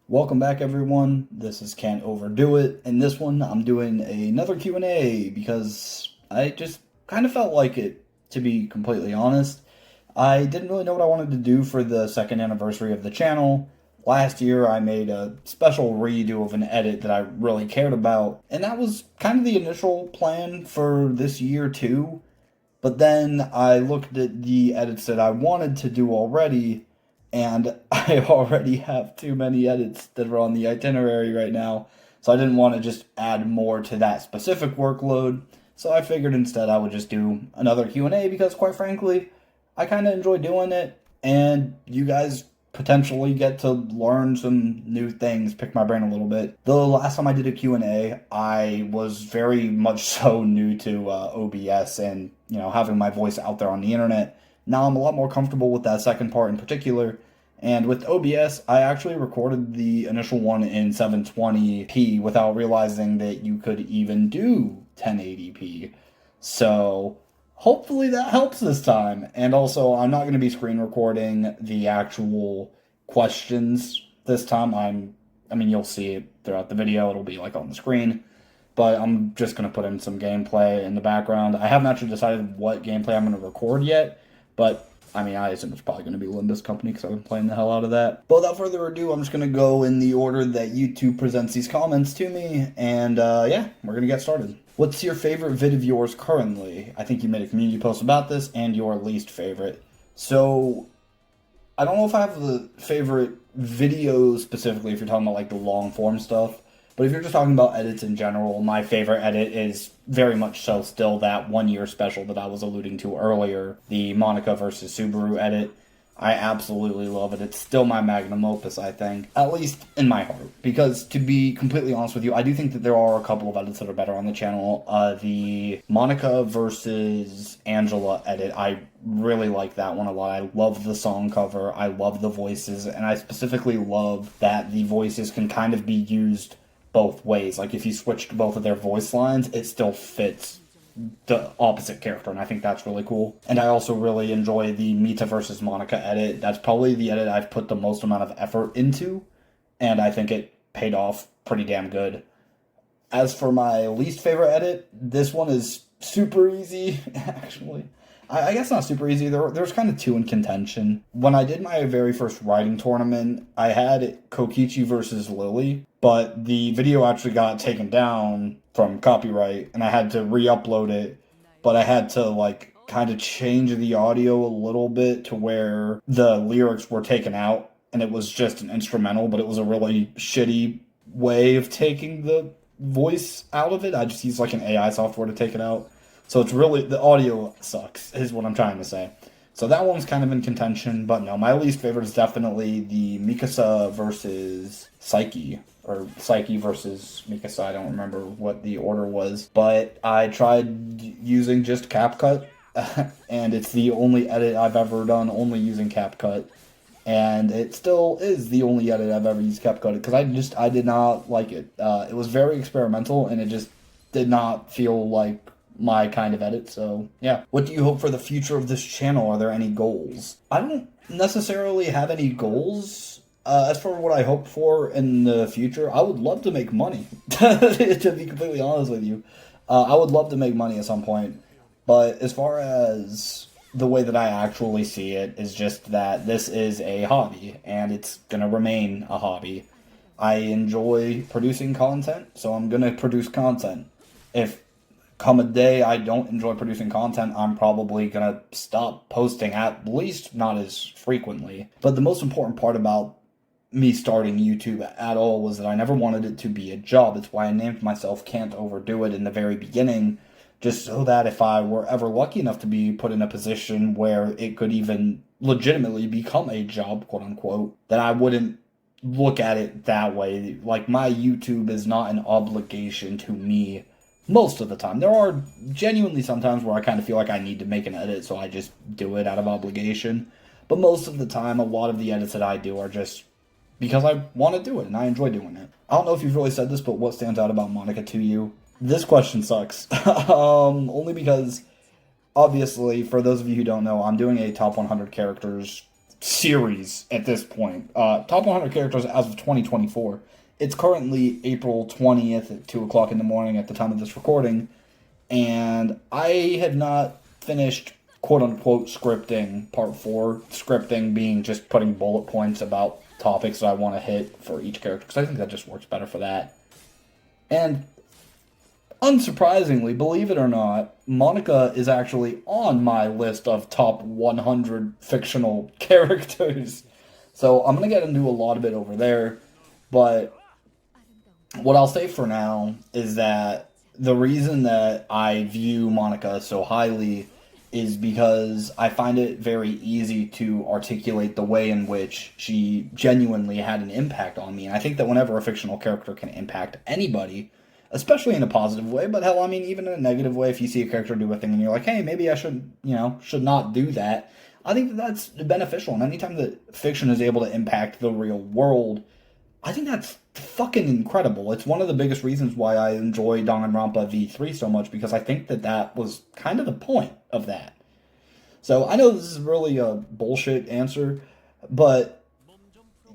Welcome back, everyone. This is Can't Overdo It. In this one, I'm doing another Q&A because I just kind of felt like it, to be completely honest. I didn't really know what I wanted to do for the second anniversary of the channel. Last year, I made a special redo of an edit that I really cared about, and that was kind of the initial plan for this year, too. But then I looked at the edits that I wanted to do already, and I already have too many edits that are on the itinerary right now, so I didn't want to just add more to that specific workload. So I figured instead I would just do another Q&A because, quite frankly, I kind of enjoy doing it, and you guys potentially get to learn some new things, pick my brain a little bit. The last time I did a Q&A, I was very much so new to OBS and, having my voice out there on the internet. Now I'm a lot more comfortable with that second part in particular. And with OBS, I actually recorded the initial one in 720p without realizing that you could even do 1080p. So hopefully that helps this time. And also, I'm not going to be screen recording the actual questions this time. You'll see it throughout the video. It'll be like on the screen. But I'm just going to put in some gameplay in the background. I haven't actually decided what gameplay I'm going to record yet. But, I assume it's probably going to be Linda's Company because I've been playing the hell out of that. But without further ado, I'm just going to go in the order that YouTube presents these comments to me. And, yeah, we're going to get started. What's your favorite vid of yours currently? I think you made a community post about this, and your least favorite. So, I don't know if I have the favorite video specifically, if you're talking about, like, the long-form stuff. But if you're just talking about edits in general, my favorite edit is very much so still that 1 year special that I was alluding to earlier, the Monica versus Subaru edit. I absolutely love it. It's still my magnum opus, I think, at least in my heart. Because to be completely honest with you, I do think that there are a couple of edits that are better on the channel. The Monica versus Angela edit, I really like that one a lot. I love the song cover, I love the voices, and I specifically love that the voices can kind of be used both ways. Like, if you switched both of their voice lines, it still fits the opposite character, and I think that's really cool. And I also really enjoy the Mita versus Monica edit. That's probably the edit I've put the most amount of effort into, and I think it paid off pretty damn good. As for my least favorite edit, this one is super easy, actually. I guess not super easy. There's kind of two in contention. When I did my very first writing tournament, I had Kokichi versus Lily, but the video actually got taken down from copyright, and I had to re-upload it, but I had to, kind of change the audio a little bit to where the lyrics were taken out, and it was just an instrumental, but it was a really shitty way of taking the voice out of it. I just used, an AI software to take it out. So it's really, the audio sucks, is what I'm trying to say. So that one's kind of in contention, but no, my least favorite is definitely the Mikasa versus Psyche, or Psyche versus Mikasa. I don't remember what the order was, but I tried using just CapCut, and it's the only edit I've ever done only using CapCut, and it still is the only edit I've ever used CapCut, because I did not like it. It was very experimental, and it just did not feel like my kind of edit, so yeah. What do you hope for the future of this channel? Are there any goals? I don't necessarily have any goals. As for what I hope for in the future, I would love to make money, to be completely honest with you. I would love to make money at some point, but as far as the way that I actually see it is just that this is a hobby, and it's gonna remain a hobby. I enjoy producing content, so I'm gonna produce content. If come a day I don't enjoy producing content, I'm probably gonna stop posting, at least not as frequently. But the most important part about me starting YouTube at all was that I never wanted it to be a job. It's why I named myself Can't Overdo It in the very beginning, just so that if I were ever lucky enough to be put in a position where it could even legitimately become a job, quote unquote, that I wouldn't look at it that way. Like, my YouTube is not an obligation to me most of the time. There are genuinely some times where I kind of feel like I need to make an edit, so I just do it out of obligation. But most of the time, a lot of the edits that I do are just because I want to do it, and I enjoy doing it. I don't know if you've really said this, but what stands out about Monica to you? This question sucks. Only because, obviously, for those of you who don't know, I'm doing a top 100 characters series at this point. Top 100 characters as of 2024. It's currently April 20th at 2 o'clock in the morning at the time of this recording, and I have not finished quote-unquote scripting part 4. Scripting being just putting bullet points about topics that I want to hit for each character, because I think that just works better for that. And unsurprisingly, believe it or not, Monica is actually on my list of top 100 fictional characters. So I'm going to get into a lot of it over there, but what I'll say for now is that the reason that I view Monica so highly is because I find it very easy to articulate the way in which she genuinely had an impact on me. And I think that whenever a fictional character can impact anybody, especially in a positive way, but hell, I mean, even in a negative way, if you see a character do a thing and you're like, hey, maybe I should not do that, I think that that's beneficial. And anytime that fiction is able to impact the real world, I think that's fucking incredible. It's one of the biggest reasons why I enjoy Danganronpa V3 so much, because I think that that was kind of the point of that. So I know this is really a bullshit answer, but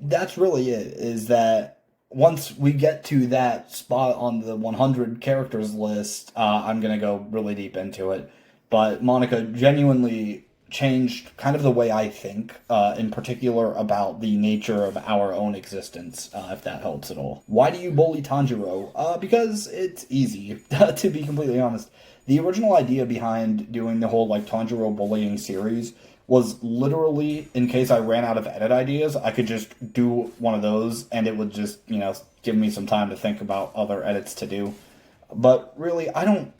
that's really it, is that once we get to that spot on the 100 characters list, I'm going to go really deep into it. But Monica genuinely changed kind of the way I think, in particular about the nature of our own existence, if that helps at all. Why do you bully Tanjiro? Because it's easy, to be completely honest. The original idea behind doing the whole, Tanjiro bullying series was literally, in case I ran out of edit ideas, I could just do one of those, and it would just, give me some time to think about other edits to do. But really,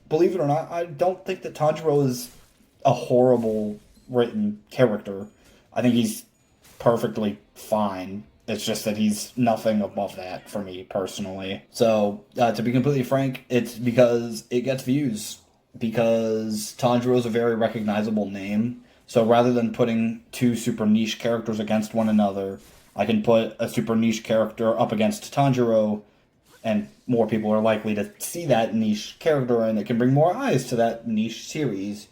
believe it or not, I don't think that Tanjiro is a horrible written character. I think he's perfectly fine. It's just that he's nothing above that for me personally. So, to be completely frank, it's because it gets views. Because Tanjiro is a very recognizable name. So rather than putting two super niche characters against one another, I can put a super niche character up against Tanjiro, and more people are likely to see that niche character, and it can bring more eyes to that niche series.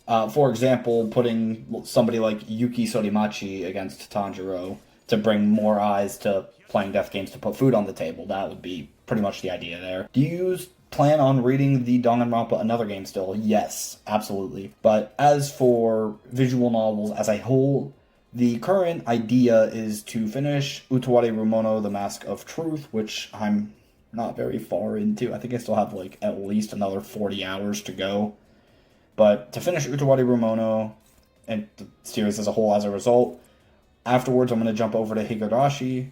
For example, putting somebody like Yuki Sorimachi against Tanjiro to bring more eyes to playing death games to put food on the table. That would be pretty much the idea there. Do you plan on reading the Danganronpa Another Game still? Yes, absolutely. But as for visual novels as a whole, the current idea is to finish Utawari Rumono, The Mask of Truth, which I'm not very far into. I think I still have at least another 40 hours to go. But to finish Utawari Rumono and the series as a whole as a result, afterwards I'm going to jump over to Higurashi,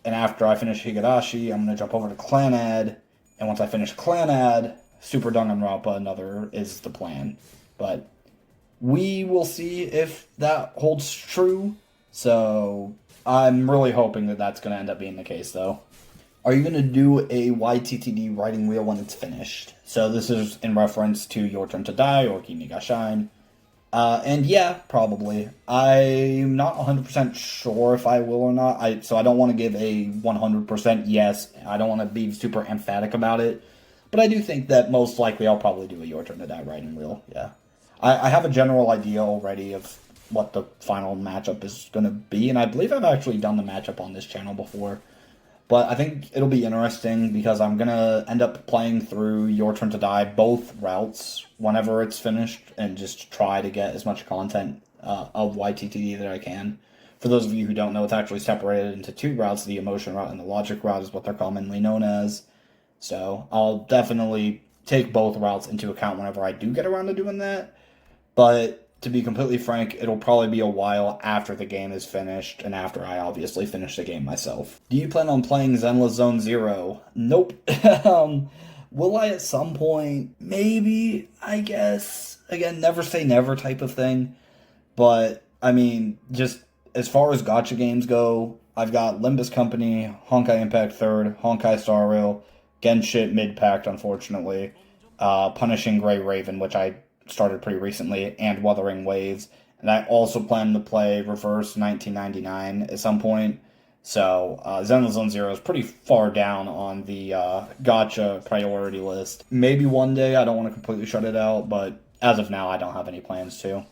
and after I finish Higurashi, I'm going to jump over to Clanad, and once I finish Clanad, Super Danganronpa Another is the plan. But we will see if that holds true, so I'm really hoping that that's going to end up being the case, though. Are you going to do a YTTD writing wheel when it's finished? So this is in reference to Your Turn to Die or Kimi ga Shine. And yeah, probably. I'm not 100% sure if I will or not. So I don't want to give a 100% yes. I don't want to be super emphatic about it. But I do think that most likely I'll probably do a Your Turn to Die writing wheel, yeah. I have a general idea already of what the final matchup is going to be, and I believe I've actually done the matchup on this channel before. But I think it'll be interesting because I'm going to end up playing through Your Turn to Die both routes whenever it's finished and just try to get as much content of YTTD that I can. For those of you who don't know, it's actually separated into two routes. The emotion route and the logic route is what they're commonly known as. So I'll definitely take both routes into account whenever I do get around to doing that. But to be completely frank, it'll probably be a while after the game is finished, and after I obviously finish the game myself. Do you plan on playing Zenless Zone Zero? Nope. Will I at some point? Maybe, I guess. Again, never say never type of thing. But, I mean, just as far as gacha games go, I've got Limbus Company, Honkai Impact 3rd, Honkai Star Rail, Genshin Mid-Pact, unfortunately, Punishing Grey Raven, which I started pretty recently, and Wuthering Waves. And I also plan to play Reverse 1999 at some point. So, Zenless Zone Zero is pretty far down on the gacha priority list. Maybe one day, I don't want to completely shut it out, but as of now, I don't have any plans to.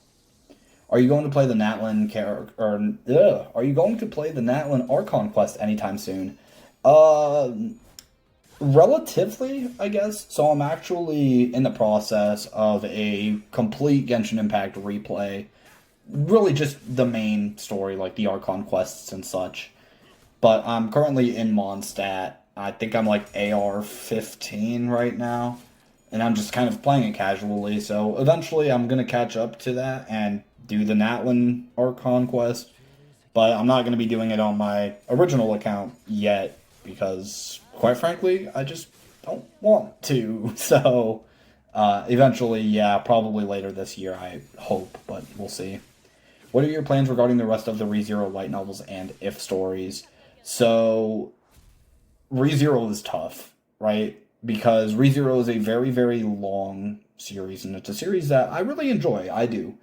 Are you going to play the Natlin are you going to play the Natlin Archon quest anytime soon? Uh, Relatively, I guess. So I'm actually in the process of a complete Genshin Impact replay. Really just the main story, like the Archon quests and such. But I'm currently in Mondstadt. I think I'm like AR 15 right now. And I'm just kind of playing it casually. So eventually I'm going to catch up to that and do the Natlin Archon quest. But I'm not going to be doing it on my original account yet because, quite frankly, I just don't want to. So eventually, yeah, probably later this year, I hope, but we'll see. What are your plans regarding the rest of the ReZero light novels and if stories? So, ReZero is tough, right? Because ReZero is a very, very long series, and it's a series that I really enjoy. I do.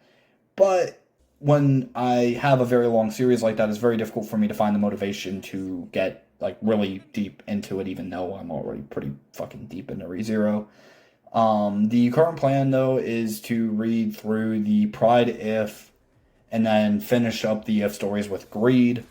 But when I have a very long series like that, it's very difficult for me to find the motivation to get like really deep into it, even though I'm already pretty fucking deep into ReZero. The current plan though is to read through the Pride If and then finish up the If stories with Greed.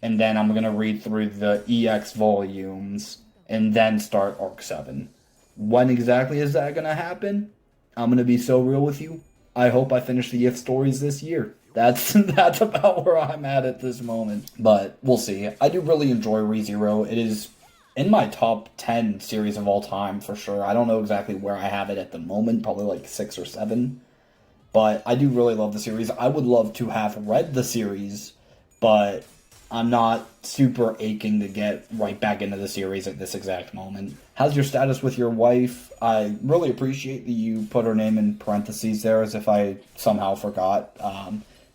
And then I'm gonna read through the EX volumes and then start Arc 7. When exactly is that gonna happen? I'm gonna be so real with you. I hope I finish the If stories this year. That's about where I'm at this moment. But we'll see. I do really enjoy ReZero. It is in my top 10 series of all time for sure. I don't know exactly where I have it at the moment, probably like 6 or 7. But I do really love the series. I would love to have read the series, but I'm not super aching to get right back into the series at this exact moment. How's your status with your wife? I really appreciate that you put her name in parentheses there as if I somehow forgot.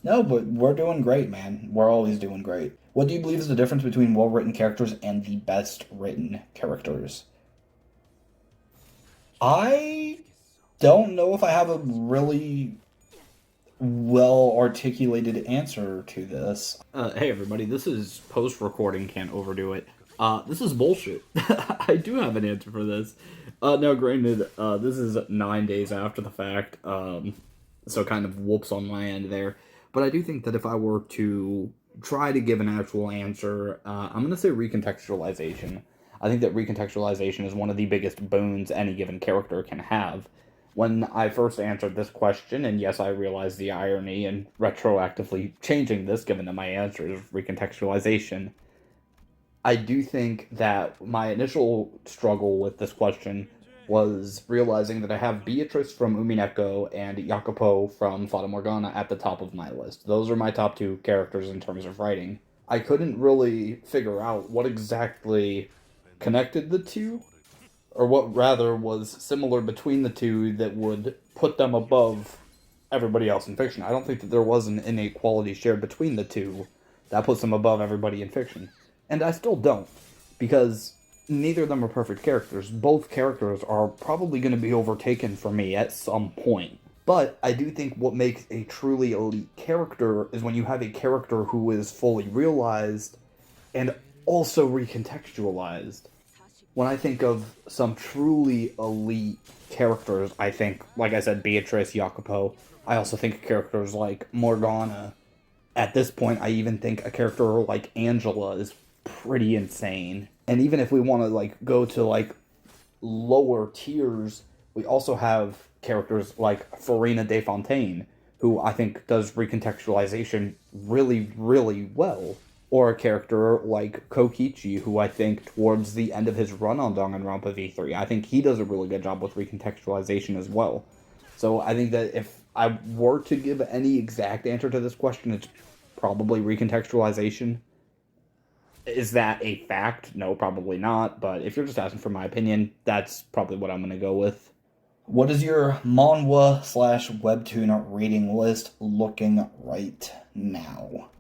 No, but we're doing great, man. We're always doing great. What do you believe is the difference between well-written characters and the best-written characters? I don't know if I have a really well articulated answer to this. Hey everybody, this is post recording, can't overdo it. This is bullshit. I do have an answer for this. Now granted, this is 9 days after the fact, so kind of whoops on my end there. But I do think that if I were to try to give an actual answer, I'm going to say recontextualization. I think that recontextualization is one of the biggest boons any given character can have. When I first answered this question, and yes, I realize the irony in retroactively changing this, given that my answer is recontextualization, I do think that my initial struggle with this question was realizing that I have Beatrice from Umineko and Jacopo from Fata Morgana at the top of my list. Those are my top two characters in terms of writing. I couldn't really figure out what exactly connected the two, or what rather was similar between the two that would put them above everybody else in fiction. I don't think that there was an innate quality shared between the two that puts them above everybody in fiction. And I still don't, because neither of them are perfect characters. Both characters are probably going to be overtaken for me at some point. But I do think what makes a truly elite character is when you have a character who is fully realized and also recontextualized. When I think of some truly elite characters, I think, like I said, Beatrice, Jacopo. I also think of characters like Morgana. At this point, I even think a character like Angela is pretty insane. And even if we want to like go to like lower tiers, we also have characters like Farina de Fontaine, who I think does recontextualization really, really well. Or a character like Kokichi, who I think towards the end of his run on Danganronpa V3, I think he does a really good job with recontextualization as well. So I think that if I were to give any exact answer to this question, it's probably recontextualization. Is that a fact? No, probably not. But if you're just asking for my opinion, that's probably what I'm going to go with. What is your manhwa slash webtoon reading list looking right now?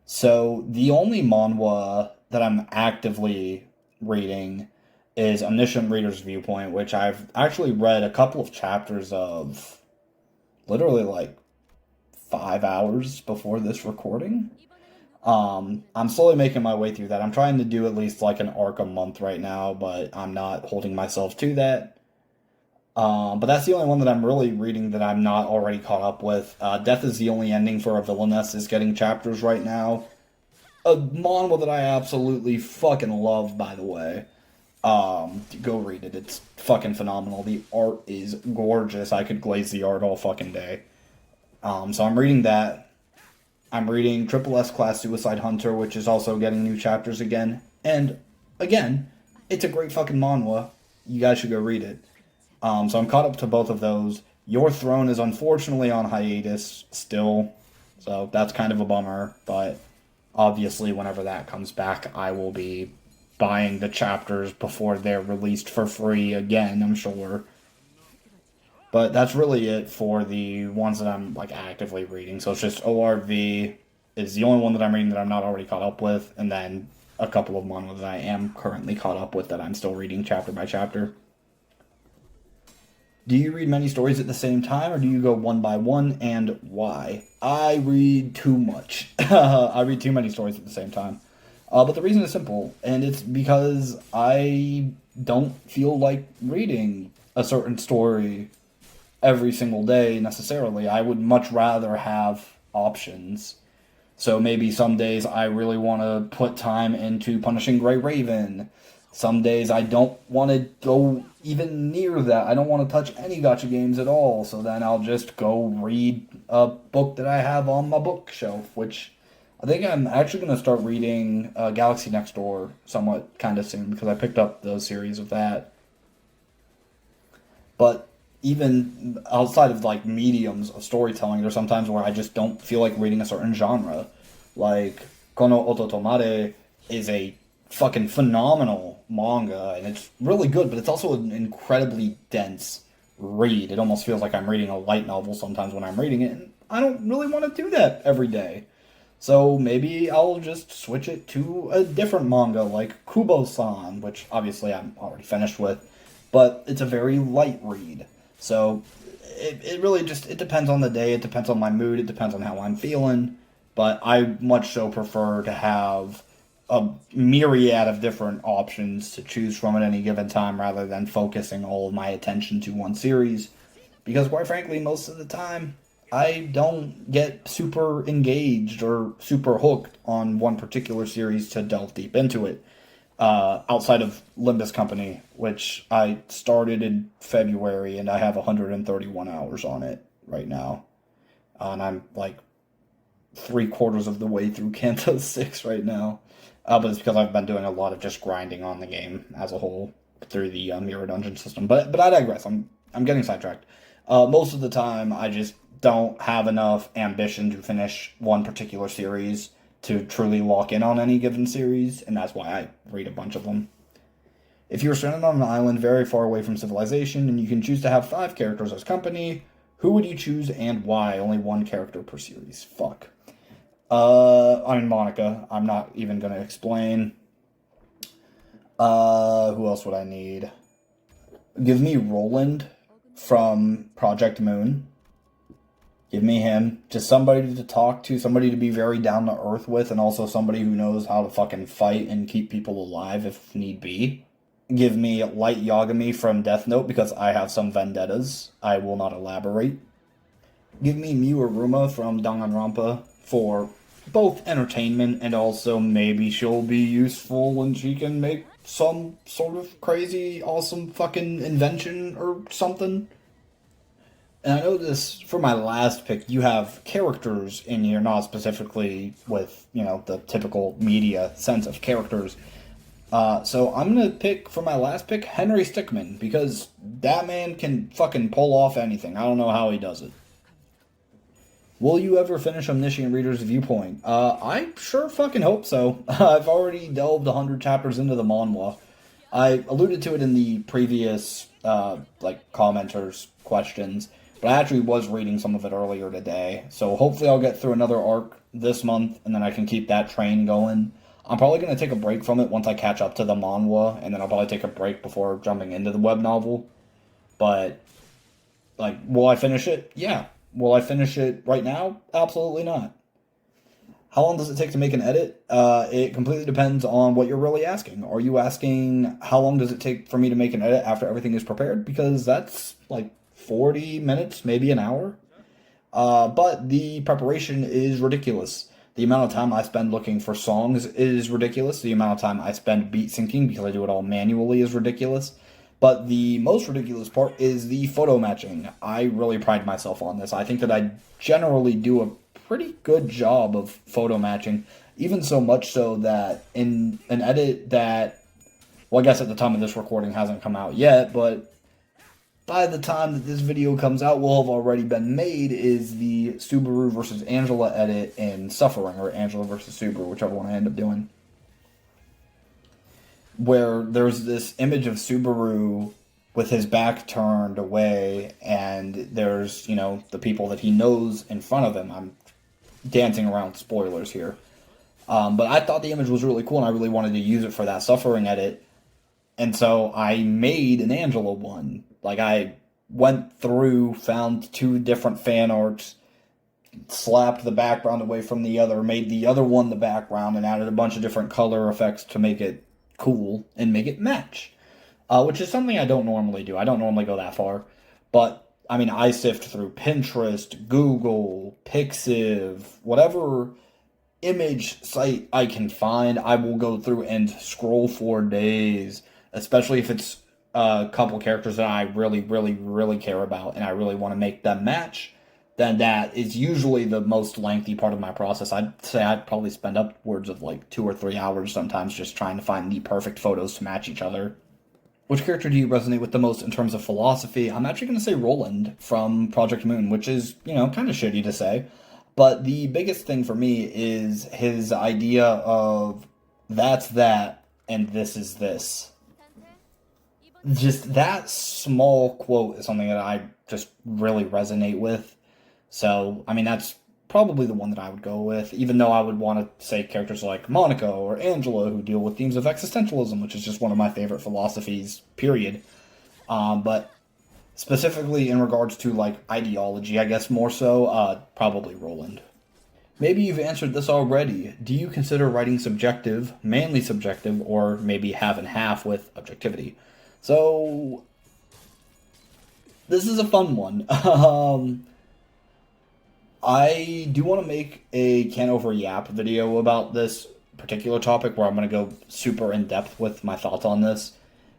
So the only manhwa that I'm actively reading is Omniscient Reader's Viewpoint, which I've actually read a couple of chapters of literally like 5 hours before this recording. I'm slowly making my way through that. I'm trying to do at least like an arc a month right now, but I'm not holding myself to that. But that's the only one that I'm really reading that I'm not already caught up with. Death is the Only Ending for a Villainess is getting chapters right now. A manhwa that I absolutely fucking love, by the way. Go read it. It's fucking phenomenal. The art is gorgeous. I could glaze the art all fucking day. So I'm reading that. I'm reading Triple S Class Suicide Hunter, which is also getting new chapters again. And again, it's a great fucking manhwa. You guys should go read it. So I'm caught up to both of those. Your Throne is unfortunately on hiatus still, so that's kind of a bummer. But obviously, whenever that comes back, I will be buying the chapters before they're released for free again, I'm sure. But that's really it for the ones that I'm like actively reading. So it's just ORV is the only one that I'm reading that I'm not already caught up with, and then a couple of manhwa that I am currently caught up with that I'm still reading chapter by chapter. Do you read many stories at the same time, or do you go one by one, and why? I read too much. I read too many stories at the same time. But the reason is simple, and it's because I don't feel like reading a certain story every single day necessarily. I would much rather have options. So maybe some days I really want to put time into Punishing Gray Raven. Some days I don't want to go even near that. I don't want to touch any gacha games at all. So then I'll just go read a book that I have on my bookshelf, which I think I'm actually going to start reading Galaxy Next Door somewhat kind of soon because I picked up the series of that. But even outside of like mediums of storytelling, there's sometimes where I just don't feel like reading a certain genre. Like Kono Ototomare is a fucking phenomenal manga, and it's really good, but it's also an incredibly dense read. It almost feels like I'm reading a light novel sometimes when I'm reading it, and I don't really want to do that every day. So maybe I'll just switch it to a different manga like Kubo-san, which obviously I'm already finished with, but it's a very light read. So it really just it depends on the day, it depends on my mood, it depends on how I'm feeling, but I much so prefer to have a myriad of different options to choose from at any given time rather than focusing all of my attention to one series. Because quite frankly, most of the time, I don't get super engaged or super hooked on one particular series to delve deep into it. Outside of Limbus Company, which I started in February and I have 131 hours on it right now. And I'm like 3/4 of the way through Kanto 6 right now. But it's because I've been doing a lot of just grinding on the game as a whole through the Mirror Dungeon system. But I digress. I'm getting sidetracked. Most of the time, I just don't have enough ambition to finish one particular series to truly lock in on any given series, and that's why I read a bunch of them. If you were stranded on an island very far away from civilization and you can choose to have 5 characters as company, who would you choose and why? Only one character per series. Fuck. I mean, Monica. I'm not even going to explain. Who else would I need? Give me Roland from Project Moon. Give me him. Just somebody to talk to, somebody to be very down to earth with, and also somebody who knows how to fucking fight and keep people alive if need be. Give me Light Yagami from Death Note because I have some vendettas. I will not elaborate. Give me Miu Aruma from Danganronpa for both entertainment and also maybe she'll be useful and she can make some sort of crazy, awesome fucking invention or something. And I know this, for my last pick, you have characters in here, not specifically with, the typical media sense of characters. So I'm going to pick, for my last pick, Henry Stickmin, because that man can fucking pull off anything. I don't know how he does it. Will you ever finish Omniscient Reader's Viewpoint? I sure fucking hope so. I've already delved 100 chapters into the manhwa. I alluded to it in the previous, commenters' questions, but I actually was reading some of it earlier today, so hopefully I'll get through another arc this month, and then I can keep that train going. I'm probably going to take a break from it once I catch up to the manhwa, and then I'll probably take a break before jumping into the web novel. But, will I finish it? Yeah. Will I finish it right now? Absolutely not. How long does it take to make an edit? It completely depends on what you're really asking. Are you asking how long does it take for me to make an edit after everything is prepared? Because that's like 40 minutes, maybe an hour. But the preparation is ridiculous. The amount of time I spend looking for songs is ridiculous. The amount of time I spend beat syncing because I do it all manually is ridiculous. But the most ridiculous part is the photo matching. I really pride myself on this. I think that I generally do a pretty good job of photo matching, even so much so that in an edit that, well, I guess at the time of this recording hasn't come out yet, but by the time that this video comes out will have already been made, is the Subaru versus Angela edit in Suffering, or Angela versus Subaru, whichever one I end up doing, where there's this image of Subaru with his back turned away, and there's, the people that he knows in front of him. I'm dancing around spoilers here. But I thought the image was really cool, and I really wanted to use it for that Suffering edit. And so I made an Angela one. Like, I went through, found 2 different fan arts, slapped the background away from the other, made the other one the background, and added a bunch of different color effects to make it cool and make it match. Which is something I don't normally do. I don't normally go that far. But, I mean, I sift through Pinterest, Google, Pixiv, whatever image site I can find, I will go through and scroll for days, especially if it's a couple characters that I really, really, really care about and I really want to make them match. Then that is usually the most lengthy part of my process. I'd say I'd probably spend upwards of like 2 or 3 hours sometimes just trying to find the perfect photos to match each other. Which character do you resonate with the most in terms of philosophy? I'm actually going to say Roland from Project Moon, which is, kind of shitty to say. But the biggest thing for me is his idea of that's that and this is this. Just that small quote is something that I just really resonate with. So, I mean, that's probably the one that I would go with, even though I would want to say characters like Monica or Angela who deal with themes of existentialism, which is just one of my favorite philosophies, period. But specifically in regards to, like, ideology, I guess more so, probably Roland. Maybe you've answered this already. Do you consider writing subjective, mainly subjective, or maybe half and half with objectivity? So, this is a fun one. I do want to make a can over yap video about this particular topic where I'm going to go super in depth with my thoughts on this.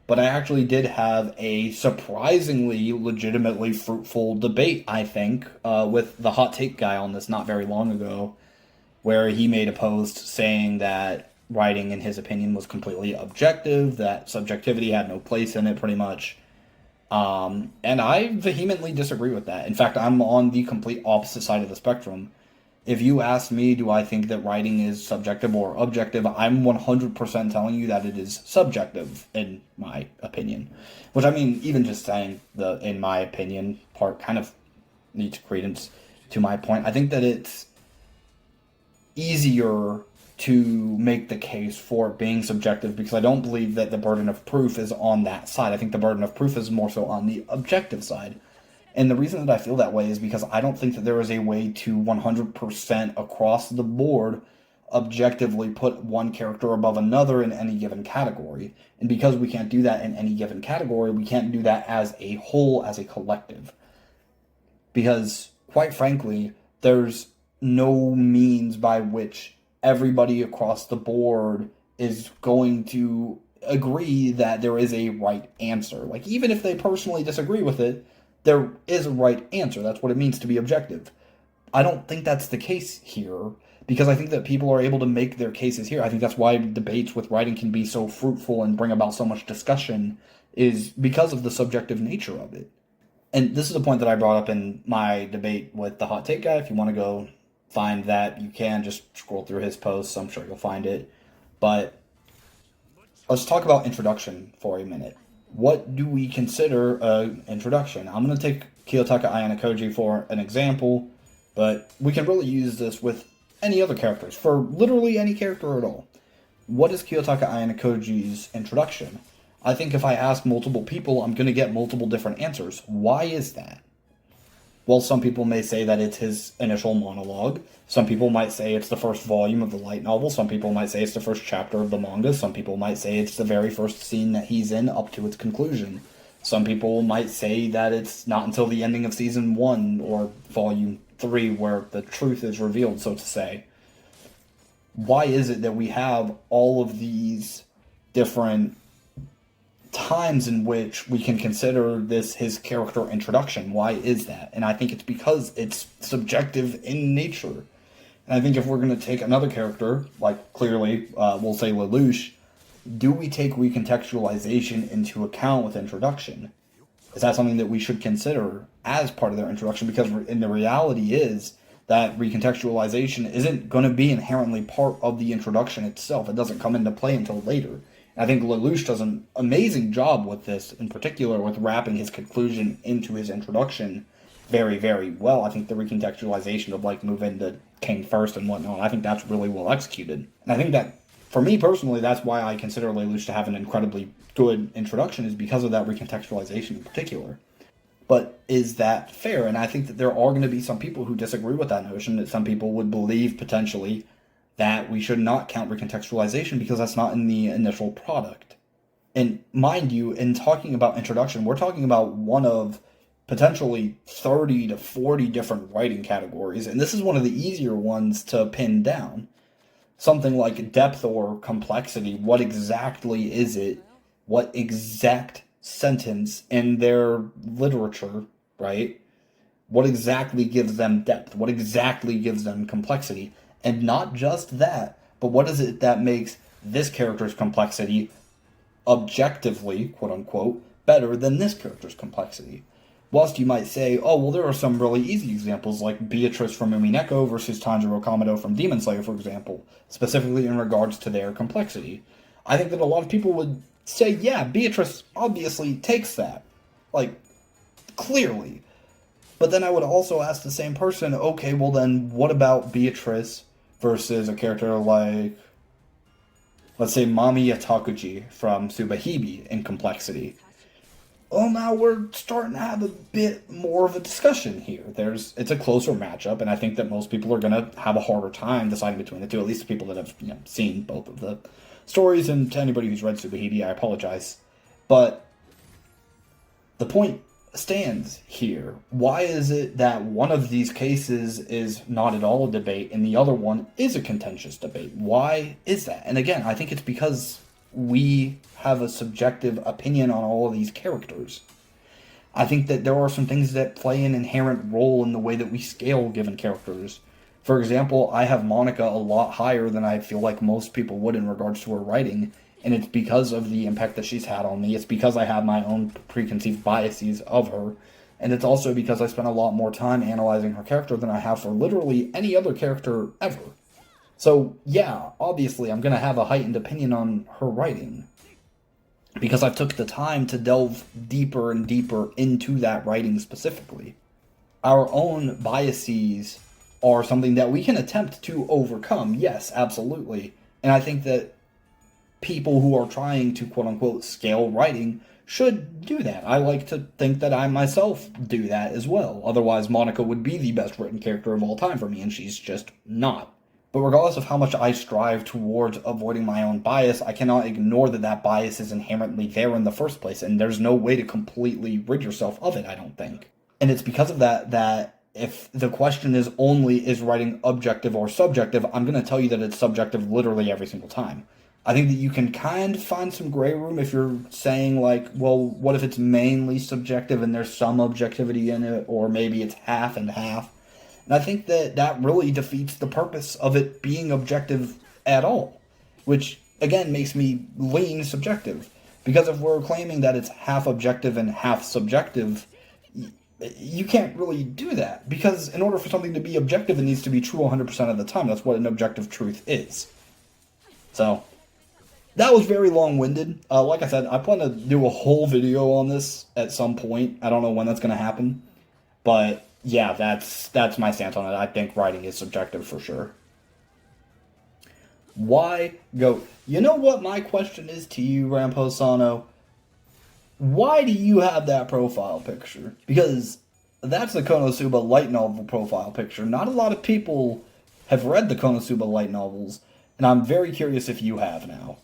But I actually did have a surprisingly, legitimately fruitful debate, I think, with the hot take guy on this not very long ago, where he made a post saying that writing, in his opinion, was completely objective, that subjectivity had no place in it, pretty much. And I vehemently disagree with that. In fact, I'm on the complete opposite side of the spectrum. If you ask me, do I think that writing is subjective or objective, I'm 100% telling you that it is subjective, in my opinion. Which, I mean, even just saying the "in my opinion" part kind of needs credence to my point. I think that it's easier to make the case for being subjective because I don't believe that the burden of proof is on that side. I think the burden of proof is more so on the objective side. And the reason that I feel that way is because I don't think that there is a way to 100% across the board objectively put one character above another in any given category. And because we can't do that in any given category, we can't do that as a whole, as a collective. Because, quite frankly, there's no means by which everybody across the board is going to agree that there is a right answer. Like, even if they personally disagree with it, there is a right answer. That's what it means to be objective. I don't think that's the case here, because I think that people are able to make their cases here. I think that's why debates with writing can be so fruitful and bring about so much discussion, is because of the subjective nature of it. And this is a point that I brought up in my debate with the hot take guy. If you want to go find that, you can just scroll through his posts. I'm sure you'll find it. But let's talk about introduction for a minute. What do we consider an introduction? I'm going to take Kiyotaka Ayanokoji for an example, but we can really use this with any other characters, for literally any character at all. What is Kiyotaka Ayanokoji's introduction? I think if I ask multiple people, I'm going to get multiple different answers. Why is that? Well, some people may say that it's his initial monologue. Some people might say it's the first volume of the light novel. Some people might say it's the first chapter of the manga. Some people might say it's the very first scene that he's in up to its conclusion. Some people might say that it's not until the ending of season 1 or volume 3 where the truth is revealed, so to say. Why is it that we have all of these different times in which we can consider this his character introduction? Why is that? And I think it's because it's subjective in nature. And I think if we're going to take another character, like clearly, we'll say Lelouch, do we take recontextualization into account with introduction? Is that something that we should consider as part of their introduction? Because in the reality is that recontextualization isn't going to be inherently part of the introduction itself. It doesn't come into play until later. I think Lelouch does an amazing job with this, in particular with wrapping his conclusion into his introduction very, very well. I think the recontextualization of like move into King first and whatnot, I think that's really well executed. And I think that, for me personally, that's why I consider Lelouch to have an incredibly good introduction, is because of that recontextualization in particular. But is that fair? And I think that there are going to be some people who disagree with that notion, that some people would believe potentially that we should not count recontextualization because that's not in the initial product. And mind you, in talking about introduction, we're talking about one of potentially 30 to 40 different writing categories, and this is one of the easier ones to pin down. Something like depth or complexity. What exactly is it? What exact sentence in their literature, right? What exactly gives them depth? What exactly gives them complexity? And not just that, but what is it that makes this character's complexity objectively, quote unquote, better than this character's complexity? Whilst you might say, oh, well, there are some really easy examples, like Beatrice from Umineko versus Tanjiro Kamado from Demon Slayer, for example, specifically in regards to their complexity. I think that a lot of people would say, yeah, Beatrice obviously takes that. Like, clearly. But then I would also ask the same person, okay, well then, what about Beatrice versus a character like, let's say, Mami Yatakuji from Tsubahebe in complexity? Well, now we're starting to have a bit more of a discussion here. It's a closer matchup, and I think that most people are going to have a harder time deciding between the two, at least the people that have seen both of the stories, and to anybody who's read Tsubahebe, I apologize. But the point stands here. Why is it that one of these cases is not at all a debate and the other one is a contentious debate? Why is that? And again, I think it's because we have a subjective opinion on all of these characters. I think that there are some things that play an inherent role in the way that we scale given characters. For example, I have Monica a lot higher than I feel like most people would in regards to her writing, and it's because of the impact that she's had on me. It's because I have my own preconceived biases of her, and it's also because I spent a lot more time analyzing her character than I have for literally any other character ever. So, yeah, obviously I'm going to have a heightened opinion on her writing, because I've took the time to delve deeper and deeper into that writing specifically. Our own biases are something that we can attempt to overcome, yes, absolutely. And I think that people who are trying to quote-unquote scale writing should do that. I like to think that I myself do that as well. Otherwise, Monica would be the best written character of all time for me, and she's just not. But regardless of how much I strive towards avoiding my own bias, I cannot ignore that that bias is inherently there in the first place, and there's no way to completely rid yourself of it, I don't think. And it's because of that if the question is only is writing objective or subjective, I'm going to tell you that it's subjective literally every single time. I think that you can kind of find some gray room if you're saying, like, well, what if it's mainly subjective and there's some objectivity in it, or maybe it's half and half. And I think that that really defeats the purpose of it being objective at all, which, again, makes me lean subjective. Because if we're claiming that it's half objective and half subjective, you can't really do that. Because in order for something to be objective, it needs to be true 100% of the time. That's what an objective truth is. So, that was very long-winded. Like I said, I plan to do a whole video on this at some point. I don't know when that's going to happen. But, yeah, that's my stance on it. I think writing is subjective for sure. Why go? You know what my question is to you, Ramposano? Why do you have that profile picture? Because that's the Konosuba light novel profile picture. Not a lot of people have read the Konosuba light novels, and I'm very curious if you have now.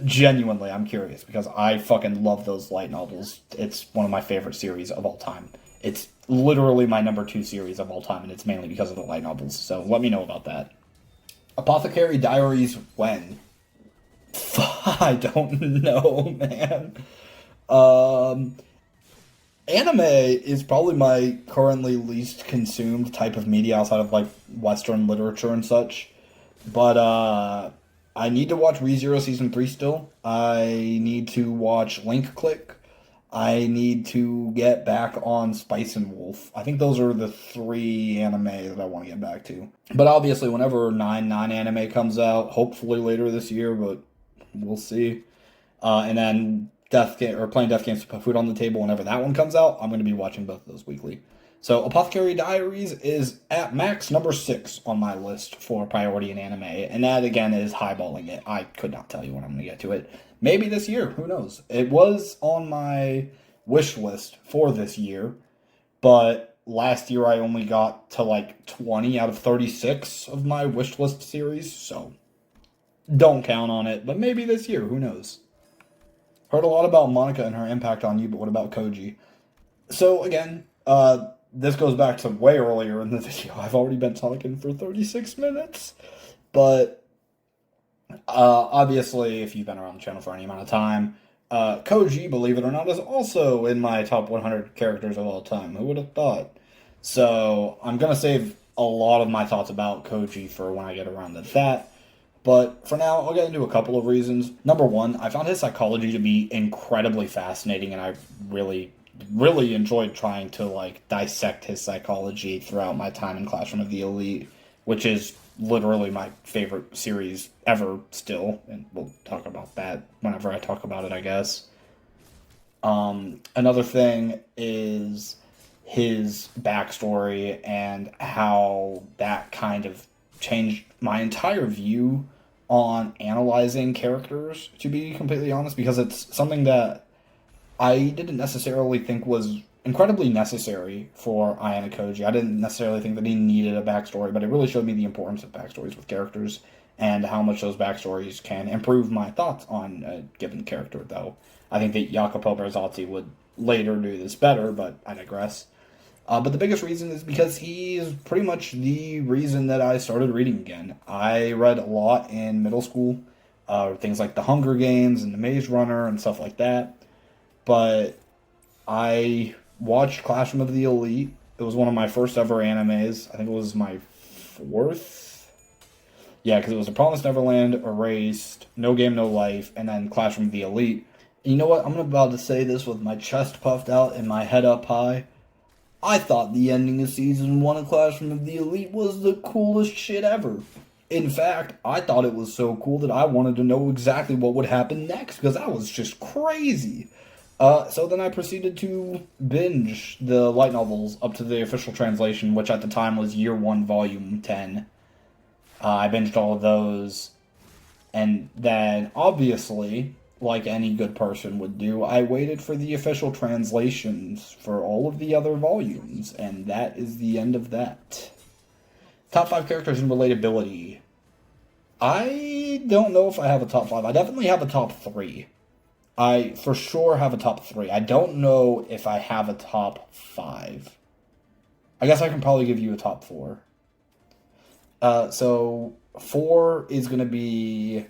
Genuinely, I'm curious because I fucking love those light novels. It's one of my favorite series of all time. It's literally my number 2 series of all time, and it's mainly because of the light novels. So let me know about that. Apothecary Diaries when? I don't know, man. Um, Anime is probably my currently least consumed type of media outside of like Western literature and such. But I need to watch ReZero Season 3 still. I need to watch Link Click. I need to get back on Spice and Wolf. I think those are the 3 anime that I want to get back to. But obviously, whenever 9 anime comes out, hopefully later this year, but we'll see. And then playing Death Games to put food on the table whenever that one comes out, I'm going to be watching both of those weekly. So Apothecary Diaries is at max number 6 on my list for priority in anime, and that again is highballing it. I could not tell you when I'm going to get to it. Maybe this year, who knows? It was on my wish list for this year, but last year I only got to like 20 out of 36 of my wish list series, so don't count on it, but maybe this year, who knows? Heard a lot about Monica and her impact on you, but what about Koji? So again, this goes back to way earlier in the video. I've already been talking for 36 minutes. But obviously, if you've been around the channel for any amount of time, Koji, believe it or not, is also in my top 100 characters of all time. Who would have thought? So I'm going to save a lot of my thoughts about Koji for when I get around to that. But for now, I'll get into a couple of reasons. Number one, I found his psychology to be incredibly fascinating, and I really enjoyed trying to like dissect his psychology throughout my time in Classroom of the Elite, which is literally my favorite series ever still, and we'll talk about that whenever I talk about it, I guess. Another thing is his backstory and how that kind of changed my entire view on analyzing characters, to be completely honest, because it's something that I didn't necessarily think was incredibly necessary for Ayana Koji. I didn't necessarily think that he needed a backstory, but it really showed me the importance of backstories with characters and how much those backstories can improve my thoughts on a given character, though. I think that Jacopo Berzazzi would later do this better, but I digress. But the biggest reason is because he is pretty much the reason that I started reading again. I read a lot in middle school, things like The Hunger Games and The Maze Runner and stuff like that. But I watched Classroom of the Elite. It was one of my first ever animes. I think it was my 4th. Yeah, because it was A Promised Neverland, Erased, No Game, No Life, and then Classroom of the Elite. And you know what? I'm about to say this with my chest puffed out and my head up high. I thought the ending of Season 1 of Classroom of the Elite was the coolest shit ever. In fact, I thought it was so cool that I wanted to know exactly what would happen next, because that was just crazy. So then I proceeded to binge the light novels up to the official translation, which at the time was Year 1, Volume 10. I binged all of those, and then, obviously, like any good person would do, I waited for the official translations for all of the other volumes, and that is the end of that. Top 5 characters in relatability. I don't know if I have a top 5. I definitely have a top 3. I for sure have a top 3. I don't know if I have a top 5. I guess I can probably give you a top 4. So 4 is going to be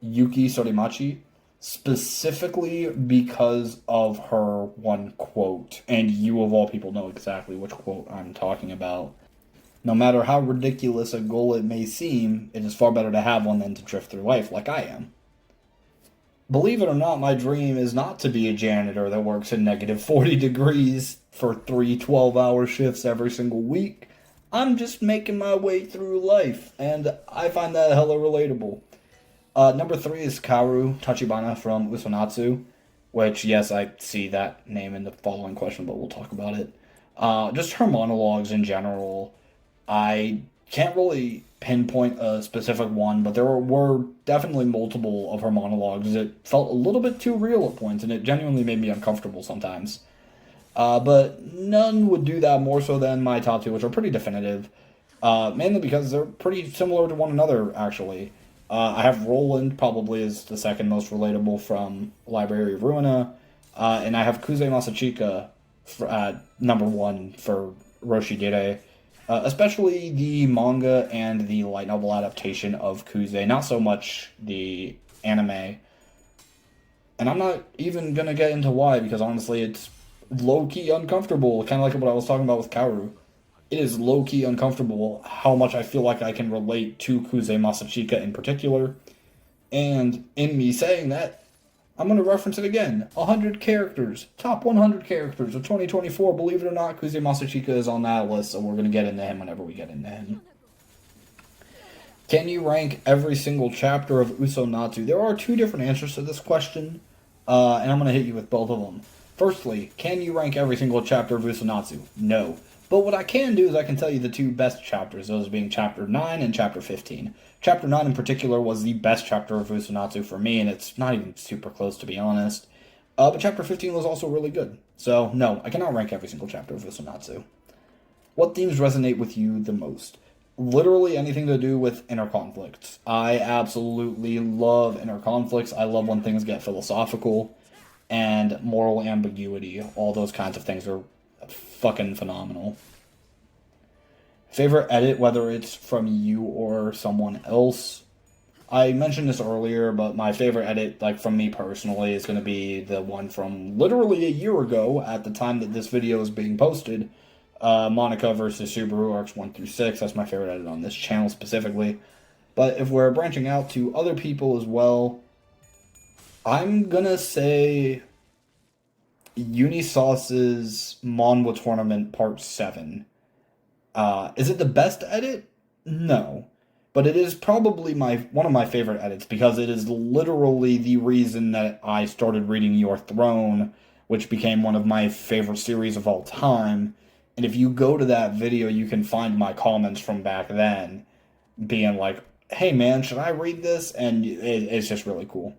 Yuki Sorimachi, specifically because of her one quote, and you of all people know exactly which quote I'm talking about. No matter how ridiculous a goal it may seem, it is far better to have one than to drift through life like I am. Believe it or not, my dream is not to be a janitor that works in negative 40 degrees for 3 12-hour shifts every single week. I'm just making my way through life, and I find that hella relatable. Number 3 is Kaoru Tachibana from Usonatsu, which, yes, I see that name in the following question, but we'll talk about it. Just her monologues in general. I can't really pinpoint a specific one, but there were definitely multiple of her monologues. It felt a little bit too real at points, and it genuinely made me uncomfortable sometimes. But none would do that more so than my top two, which are pretty definitive. Mainly because they're pretty similar to one another, actually. I have Roland, probably is the second most relatable from Library of Ruina. And I have Kuze Masachika number one for Roshi Dire. Especially the manga and the light novel adaptation of Kuze, not so much the anime. And I'm not even gonna get into why, because honestly, it's low-key uncomfortable, kind of like what I was talking about with Kaoru. It is low-key uncomfortable how much I feel like I can relate to Kuze Masachika in particular. And in me saying that, I'm going to reference it again. 100 characters. Top 100 characters of 2024. Believe it or not, Kuze Masachika is on that list, so we're going to get into him whenever we get into him. Can you rank every single chapter of Usonatsu? There are two different answers to this question, and I'm going to hit you with both of them. Firstly, can you rank every single chapter of Usonatsu? No. But what I can do is I can tell you the two best chapters, those being Chapter 9 and Chapter 15. Chapter 9 in particular was the best chapter of Usonatsu for me, and it's not even super close to be honest. But Chapter 15 was also really good. So, no, I cannot rank every single chapter of Usonatsu. What themes resonate with you the most? Literally anything to do with inner conflicts. I absolutely love inner conflicts. I love when things get philosophical, and moral ambiguity. All those kinds of things are fucking phenomenal. Favorite edit, whether it's from you or someone else. I mentioned this earlier, but my favorite edit, like from me personally, is going to be the one from literally a year ago at the time that this video is being posted. Monica versus Subaru arcs 1 through 6. That's my favorite edit on this channel specifically. But if we're branching out to other people as well, I'm going to say Unisauce's Monwa Tournament Part 7. Is it the best edit? No. But it is probably one of my favorite edits, because it is literally the reason that I started reading Your Throne, which became one of my favorite series of all time. And if you go to that video, you can find my comments from back then, being like, hey man, should I read this? And it's just really cool.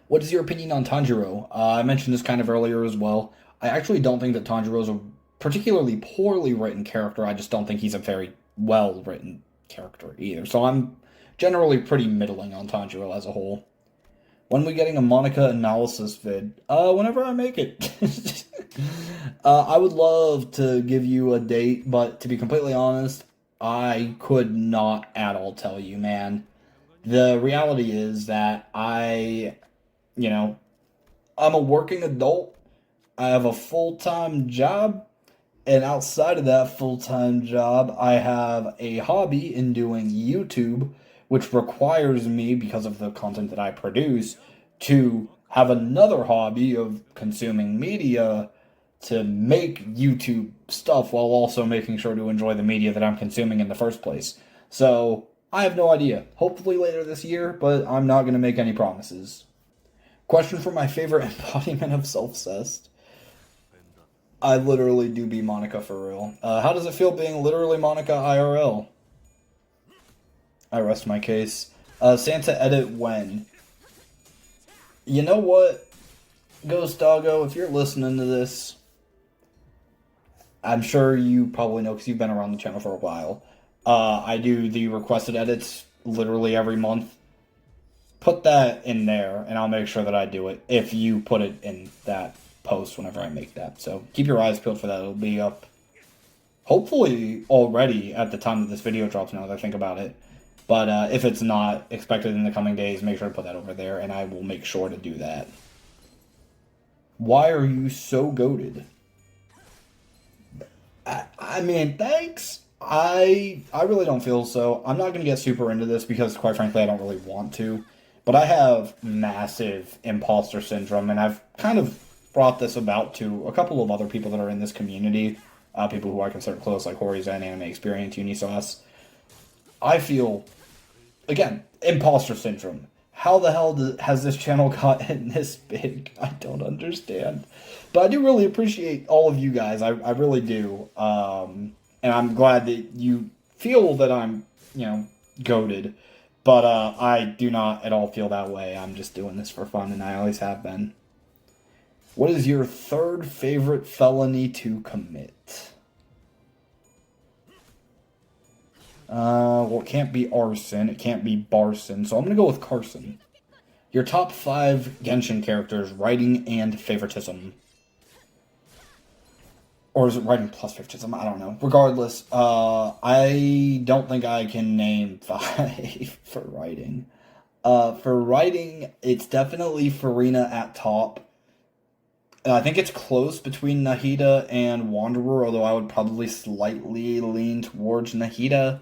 What is your opinion on Tanjiro? I mentioned this kind of earlier as well. I actually don't think that Tanjiro is a particularly poorly written character. I just don't think he's a very well written character either. So I'm generally pretty middling on Tanjiro as a whole. When are we getting a Monica analysis vid? Whenever I make it. I would love to give you a date, but to be completely honest, I could not at all tell you, man. The reality is that I'm a working adult. I have a full-time job. And outside of that full-time job, I have a hobby in doing YouTube, which requires me, because of the content that I produce, to have another hobby of consuming media to make YouTube stuff while also making sure to enjoy the media that I'm consuming in the first place. So, I have no idea. Hopefully later this year, but I'm not going to make any promises. Question for my favorite embodiment of self-cessed. I literally do be Monica for real. How does it feel being literally Monica IRL? I rest my case. Santa edit when? You know what, Ghost Doggo, if you're listening to this, I'm sure you probably know because you've been around the channel for a while. I do the requested edits literally every month. Put that in there, and I'll make sure that I do it if you put it in that post whenever I make that. So keep your eyes peeled for that. It'll be up hopefully already at the time that this video drops, now that I think about it. But if it's not expected in the coming days, make sure to put that over there, and I will make sure to do that. Why are you so goated? I mean, thanks. I really don't feel so. I'm not going to get super into this because, quite frankly, I don't really want to. But I have massive imposter syndrome, and I've kind of brought this about to a couple of other people that are in this community, people who I consider close, like Horizon, Anime Experience, Unisauce. I feel, again, imposter syndrome. How the hell has this channel gotten this big? I don't understand. But I do really appreciate all of you guys. I really do. And I'm glad that you feel that I'm, goated. But I do not at all feel that way. I'm just doing this for fun, and I always have been. What is your third favorite felony to commit? Well, it can't be arson. It can't be Barson. So I'm going to go with Carson. Your top 5 Genshin characters, writing and favoritism. Or is it writing plus favoritism? I don't know. Regardless, I don't think I can name 5 for writing. For writing, it's definitely Farina at top. I think it's close between Nahida and Wanderer, although I would probably slightly lean towards Nahida.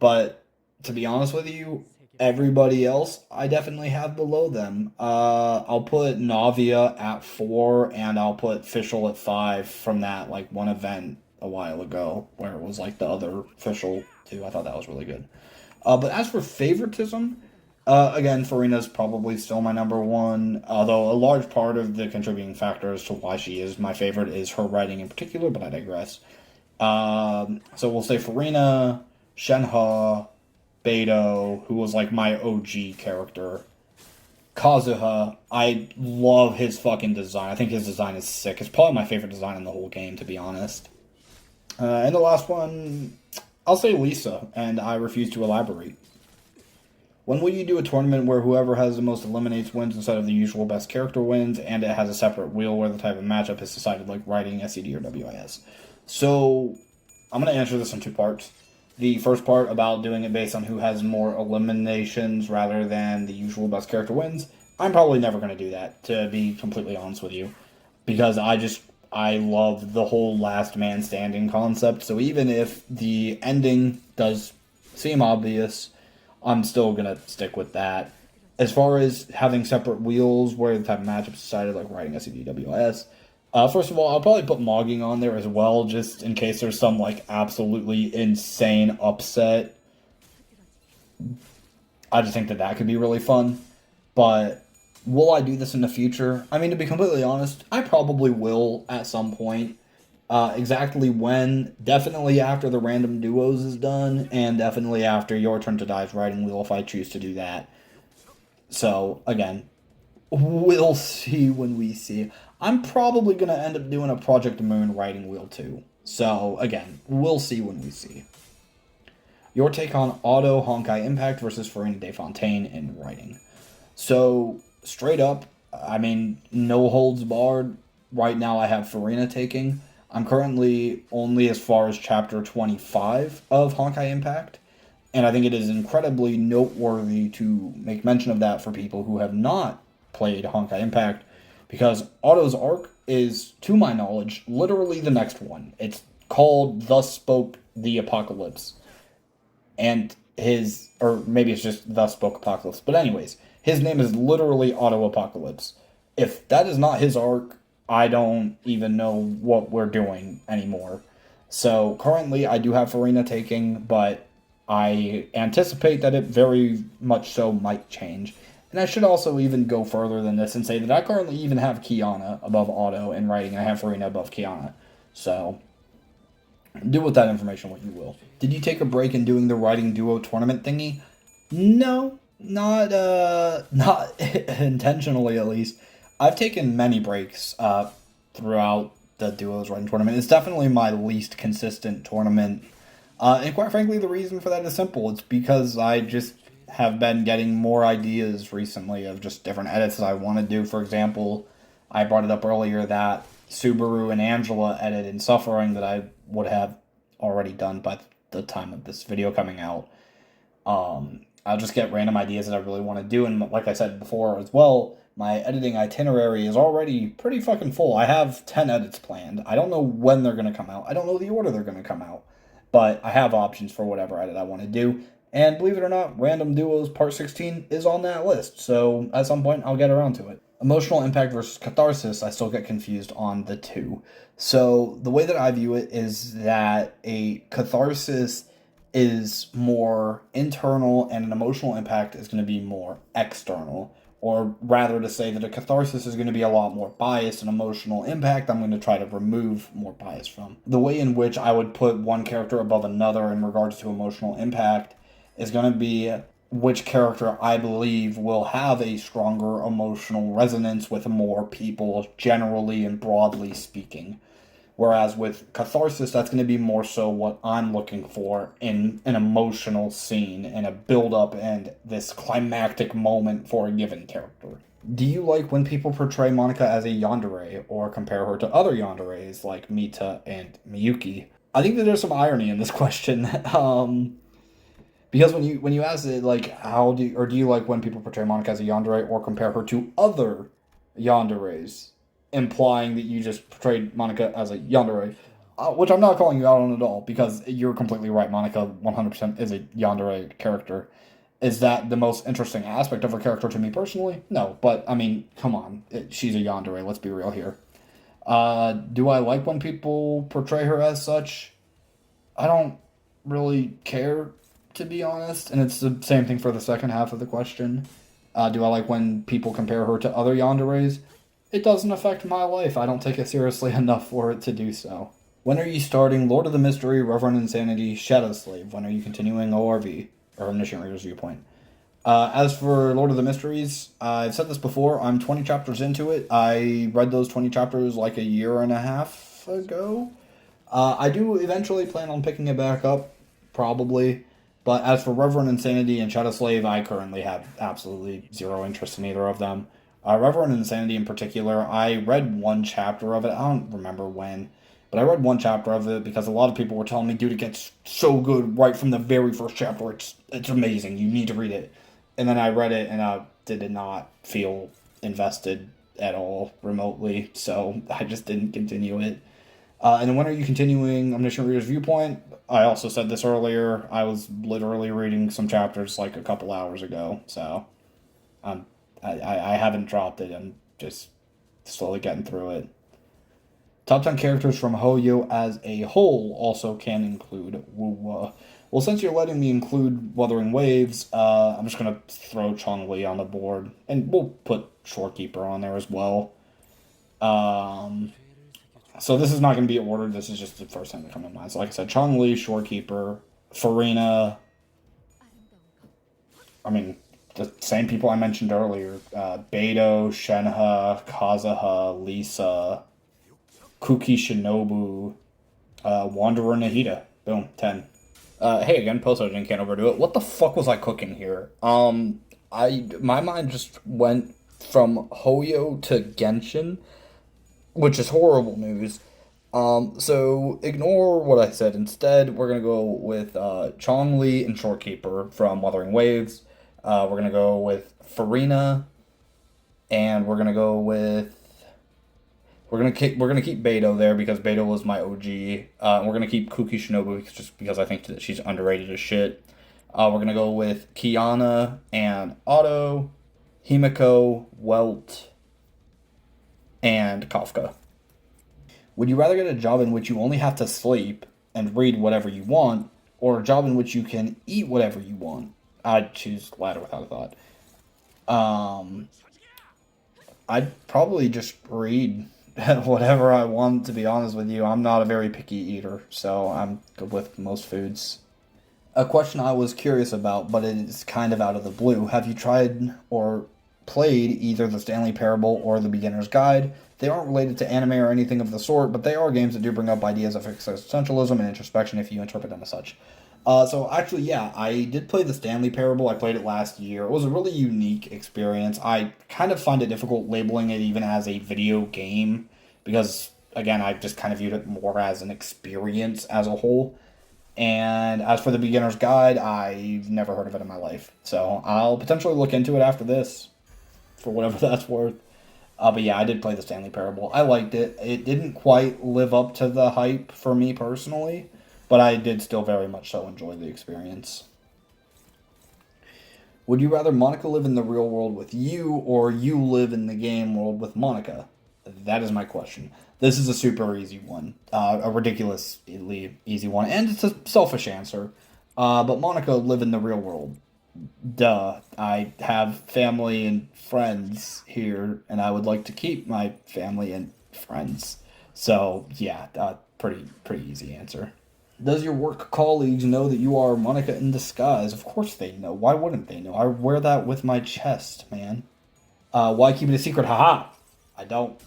But to be honest with you, everybody else I definitely have below them. I'll put Navia at 4, and I'll put Fischl at 5 from that like one event a while ago where it was like the other Fischl too. I thought that was really good. But as for favoritism, again, Farina's probably still my number 1, although a large part of the contributing factor as to why she is my favorite is her writing in particular, but I digress. So we'll say Farina, Shenhe, Beidou, who was like my OG character. Kazuha, I love his fucking design. I think his design is sick. It's probably my favorite design in the whole game, to be honest. And the last one, I'll say Lisa, and I refuse to elaborate. When will you do a tournament where whoever has the most eliminates wins instead of the usual best character wins, and it has a separate wheel where the type of matchup is decided like writing, SED, or WIS? So, I'm going to answer this in 2 parts. The first part about doing it based on who has more eliminations rather than the usual best character wins. I'm probably never going to do that, to be completely honest with you. Because I love the whole last man standing concept. So even if the ending does seem obvious, I'm still going to stick with that. As far as having separate wheels where the type of matchup is decided, like writing SEDWS, first of all, I'll probably put mogging on there as well, just in case there's some like absolutely insane upset. I just think that could be really fun. But will I do this in the future? I mean, to be completely honest, I probably will at some point. Exactly when, definitely after the random duos is done, and definitely after Your Turn to Die's writing wheel if I choose to do that. So, again, we'll see when we see. I'm probably going to end up doing a Project Moon writing wheel too. So, again, we'll see when we see. Your take on Auto Honkai Impact versus Farina de Fontaine in writing. So, straight up, I mean, no holds barred. Right now I have Farina taking. I'm currently only as far as chapter 25 of Honkai Impact, and I think it is incredibly noteworthy to make mention of that for people who have not played Honkai Impact, because Auto's arc is, to my knowledge, literally the next one. It's called Thus Spoke the Apocalypse, and or maybe it's just Thus Spoke Apocalypse, but anyways, his name is literally Auto Apocalypse. If that is not his arc, I don't even know what we're doing anymore. So currently I do have Farina taking, but I anticipate that it very much so might change. And I should also even go further than this and say that I currently even have Kiana above Auto in writing. I have Farina above Kiana. So do with that information what you will. Did you take a break in doing the writing duo tournament thingy? No, not intentionally at least. I've taken many breaks throughout the duos writing tournament. It's definitely my least consistent tournament. And quite frankly, the reason for that is simple. It's because I just have been getting more ideas recently of just different edits that I want to do. For example, I brought it up earlier that Subaru and Angela edit in Suffering that I would have already done by the time of this video coming out. I'll just get random ideas that I really want to do. And like I said before as well, my editing itinerary is already pretty fucking full. I have 10 edits planned. I don't know when they're going to come out. I don't know the order they're going to come out. But I have options for whatever edit I want to do. And believe it or not, Random Duos Part 16 is on that list. So at some point, I'll get around to it. Emotional impact versus catharsis, I still get confused on the two. So the way that I view it is that a catharsis is more internal and an emotional impact is going to be more external. Or rather to say that a catharsis is going to be a lot more biased and emotional impact, I'm going to try to remove more bias from. The way in which I would put one character above another in regards to emotional impact is going to be which character I believe will have a stronger emotional resonance with more people, generally and broadly speaking. Whereas with Catharsis, that's going to be more so what I'm looking for in an emotional scene and a build up and this climactic moment for a given character. Do you like when people portray Monica as a yandere or compare her to other yanderes like Mita and Miyuki? I think that there's some irony in this question. Because when you ask it like do you like when people portray Monica as a yandere or compare her to other yanderes, implying that you just portrayed Monica as a yandere, which I'm not calling you out on at all because you're completely right. Monica 100% is a yandere character. Is that the most interesting aspect of her character to me personally? No, but I mean, come on, she's a yandere. Let's be real here. Do I like when people portray her as such? I don't really care, to be honest. And it's the same thing for the second half of the question. Do I like when people compare her to other yanderes? It doesn't affect my life. I don't take it seriously enough for it to do so. When are you starting Lord of the Mystery, Reverend Insanity, Shadow Slave? When are you continuing ORV, or Omniscient Reader's Viewpoint? As for Lord of the Mysteries, I've said this before, I'm 20 chapters into it. I read those 20 chapters like a year and a half ago. I do eventually plan on picking it back up, probably. But as for Reverend Insanity and Shadow Slave, I currently have absolutely zero interest in either of them. Reverend Insanity in particular, I read one chapter of it. I don't remember when, but I read one chapter of it because a lot of people were telling me, dude, it gets so good right from the very first chapter. It's amazing. You need to read it. And then I read it and I did not feel invested at all remotely, so I just didn't continue it. And then when are you continuing Omniscient Reader's Viewpoint? I also said this earlier. I was literally reading some chapters like a couple hours ago, so I haven't dropped it. I'm just slowly getting through it. Top 10 characters from Hoyo as a whole also can include Wu. Well, since you're letting me include Wuthering Waves, I'm just going to throw Chongli on the board, and we'll put Shorekeeper on there as well. So this is not going to be ordered. This is just the first thing that comes to mind. So like I said, Chongli, Shorekeeper, Farina. I mean, the same people I mentioned earlier. Beidou, Shenhe, Kazuha, Lisa, Kuki Shinobu, Wanderer Nahida. Boom, 10. Hey again, Post-Ogden can't overdo it. What the fuck was I cooking here? My mind just went from Hoyo to Genshin, which is horrible news. So ignore what I said. Instead, we're gonna go with Chongli and Shorekeeper from Wuthering Waves. We're gonna go with Farina, and we're gonna keep Beidou there because Beidou was my OG. We're gonna keep Kuki Shinobu just because I think that she's underrated as shit. We're gonna go with Kiana and Otto, Himiko, Welt, and Kafka. Would you rather get a job in which you only have to sleep and read whatever you want, or a job in which you can eat whatever you want? I'd choose latter without a thought. Um, I'd probably just read whatever I want, to be honest with you. I'm not a very picky eater, so I'm good with most foods. A question I was curious about, but it is kind of out of the blue. Have you tried or played either the Stanley Parable or the Beginner's Guide? They aren't related to anime or anything of the sort, but they are games that do bring up ideas of existentialism and introspection if you interpret them as such. So actually, yeah, I did play the Stanley Parable. I played it last year. It was a really unique experience. I kind of find it difficult labeling it even as a video game because, again, I just kind of viewed it more as an experience as a whole. And as for the Beginner's Guide, I've never heard of it in my life. So I'll potentially look into it after this, for whatever that's worth. But yeah, I did play the Stanley Parable. I liked it. It didn't quite live up to the hype for me personally, but I did still very much so enjoy the experience. Would you rather Monica live in the real world with you, or you live in the game world with Monica? That is my question. This is a super easy one, a ridiculously easy one, and it's a selfish answer. But Monica live in the real world. Duh. I have family and friends here, and I would like to keep my family and friends. So yeah, pretty easy answer. Does your work colleagues know that you are Monica in disguise? Of course they know. Why wouldn't they know? I wear that with my chest, man. Why keep it a secret? Haha! I don't.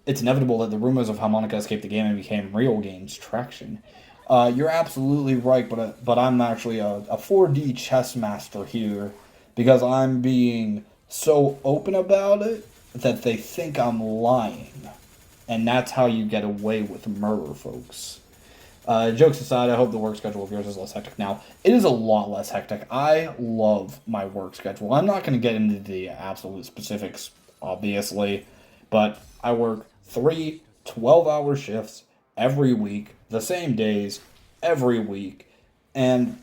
It's inevitable that the rumors of how Monica escaped the game and became real games traction. You're absolutely right, but I'm actually a 4D chess master here because I'm being so open about it that they think I'm lying. And that's how you get away with murder, folks. Jokes aside, I hope the work schedule of yours is less hectic now. It is a lot less hectic. I love my work schedule. I'm not going to get into the absolute specifics, obviously, but I work 3 12-hour shifts every week, the same days, every week. And,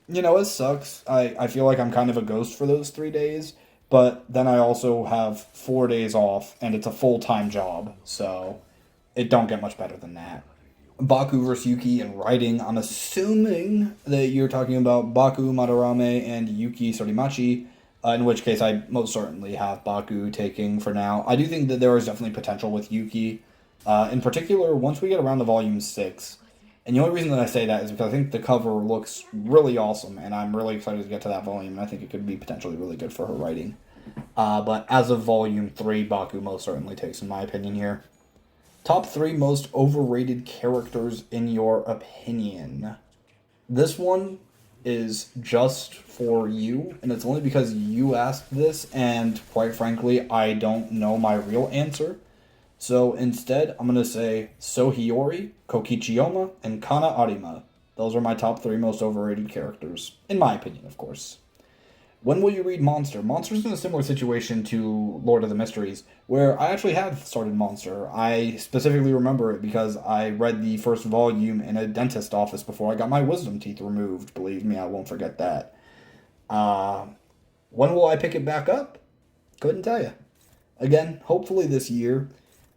it sucks. I feel like I'm kind of a ghost for those 3 days, but then I also have 4 days off, and it's a full-time job, so it don't get much better than that. Baku versus Yuki in writing. I'm assuming that you're talking about Baku Madarame and Yuki Sorimachi, in which case I most certainly have Baku taking for now. I do think that there is definitely potential with Yuki, in particular once we get around to Volume 6. And the only reason that I say that is because I think the cover looks really awesome, and I'm really excited to get to that volume, and I think it could be potentially really good for her writing. But as of Volume 3, Baku most certainly takes, in my opinion, here. Top 3 most overrated characters in your opinion. This one is just for you, and it's only because you asked this, and quite frankly, I don't know my real answer. So instead, I'm going to say Sohiyori, Kokichiyama, and Kana Arima. Those are my top 3 most overrated characters, in my opinion, of course. When will you read Monster? Monster's in a similar situation to Lord of the Mysteries, where I actually have started Monster. I specifically remember it because I read the first volume in a dentist office before I got my wisdom teeth removed. Believe me, I won't forget that. Uh, when will I pick it back up? Couldn't tell you. Again, hopefully this year.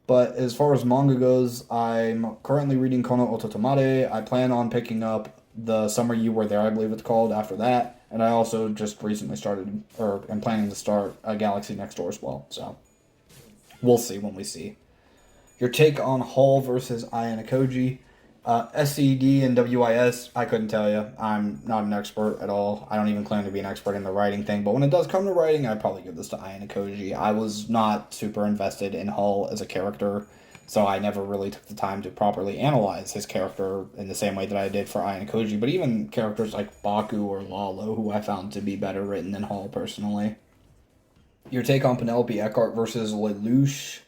But as far as manga goes, I'm currently reading Kono Ototomare. I plan on picking up The Summer You Were There, I believe it's called, after that. And I also just recently started, or am planning to start, Galaxy Next Door as well. So, we'll see when we see. Your take on Hall versus Ayanokoji. SCD and WIS, I couldn't tell you. I'm not an expert at all. I don't even claim to be an expert in the writing thing. But when it does come to writing, I'd probably give this to Ayanokoji. I was not super invested in Hall as a character, so I never really took the time to properly analyze his character in the same way that I did for Ayanokoji. But even characters like Baku or Lalo, who I found to be better written than Hall personally. Your take on Penelope Eckhart versus Lelouch.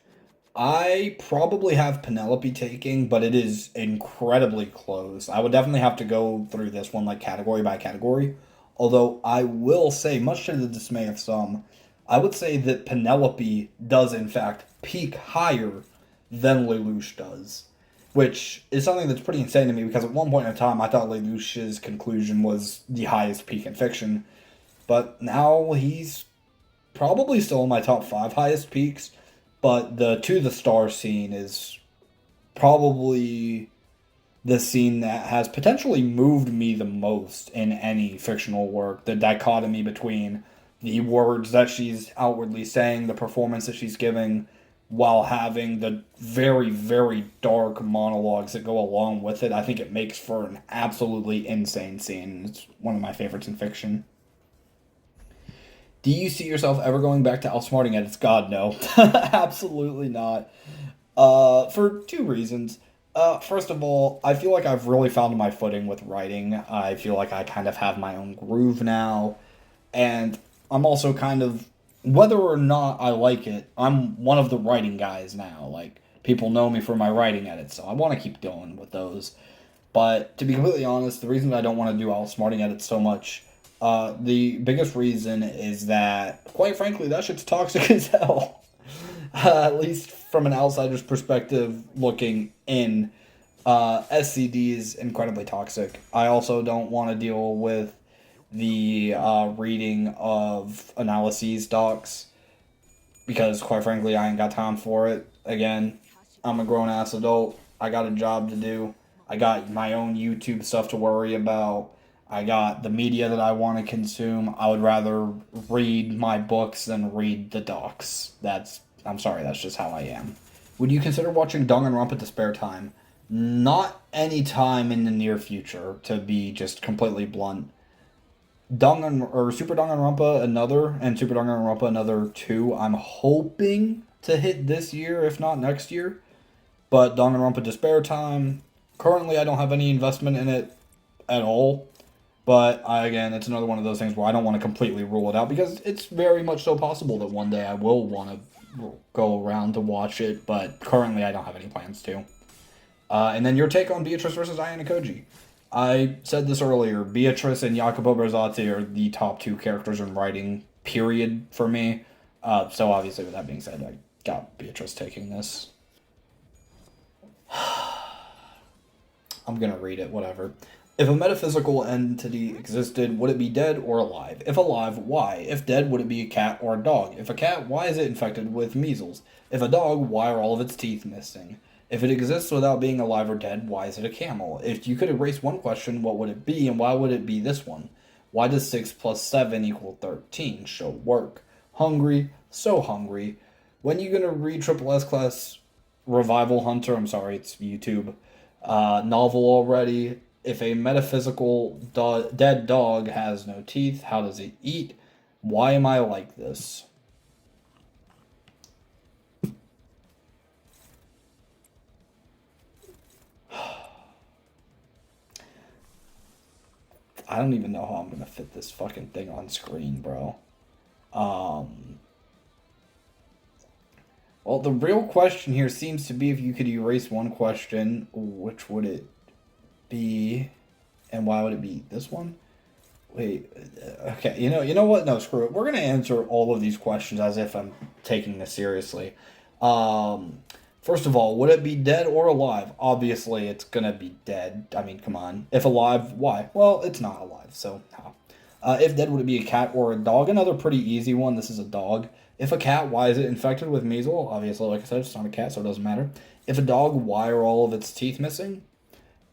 I probably have Penelope taking, but it is incredibly close. I would definitely have to go through this one like category by category. Although I will say, much to the dismay of some, I would say that Penelope does in fact peak higher than Lelouch does. Which is something that's pretty insane to me because at one point in time I thought Lelouch's conclusion was the highest peak in fiction. But now he's probably still in my top 5 highest peaks. But the To the Star scene is probably the scene that has potentially moved me the most in any fictional work. The dichotomy between the words that she's outwardly saying, the performance that she's giving, while having the very, very dark monologues that go along with it. I think it makes for an absolutely insane scene. It's one of my favorites in fiction. Do you see yourself ever going back to outsmarting edits? God, no. Absolutely not. For 2 reasons. First of all, I feel like I've really found my footing with writing. I feel like I kind of have my own groove now. And I'm also kind of, whether or not I like it, I'm one of the writing guys now. Like, people know me for my writing edits, so I want to keep going with those. But to be completely honest, the reason that I don't want to do outsmarting edits so much, the biggest reason is that, quite frankly, that shit's toxic as hell. At least from an outsider's perspective, looking in, SCD is incredibly toxic. I also don't want to deal with the reading of analyses docs because, quite frankly, I ain't got time for it. Again, I'm a grown ass adult. I got a job to do. I got my own YouTube stuff to worry about. I got the media that I want to consume. I would rather read my books than read the docs. I'm sorry, that's just how I am. Would you consider watching Danganronpa to spare time? Not any time in the near future, to be just completely blunt. Super Danganronpa another, and Super Danganronpa another two. I'm hoping to hit this year, if not next year. But Danganronpa Despair Time, currently I don't have any investment in it at all. But again, it's another one of those things where I don't want to completely rule it out because it's very much so possible that one day I will want to go around to watch it. But currently I don't have any plans to. And then your take on Beatrice versus Ayane Koji. I said this earlier. Beatrice and Jacopo Berzatti are the top two characters in writing, period, for me. So obviously, with that being said, I got Beatrice taking this. I'm gonna read it, whatever. If a metaphysical entity existed, would it be dead or alive? If alive, why? If dead, would it be a cat or a dog? If a cat, why is it infected with measles? If a dog, why are all of its teeth missing? If it exists without being alive or dead, why is it a camel? If you could erase one question, what would it be, and why would it be this one? Why does 6 plus 7 equal 13? Show work. Hungry, so hungry. When you gonna read Triple S Class Revival Hunter? I'm sorry, it's YouTube. Novel already. If a metaphysical dead dog has no teeth, how does it eat? Why am I like this? I don't even know how I'm gonna fit this fucking thing on screen, bro. Well, the real question here seems to be if you could erase one question, which would it be, and why would it be this one? Wait, okay, you know what? No, screw it. We're gonna answer all of these questions as if I'm taking this seriously. Um, First of all, would it be dead or alive? Obviously, it's gonna be dead. I mean, come on. If alive, why? Well, it's not alive, so how? If dead, would it be a cat or a dog? Another pretty easy one. This is a dog. If a cat, why is it infected with measles? Obviously, like I said, it's not a cat, so it doesn't matter. If a dog, why are all of its teeth missing?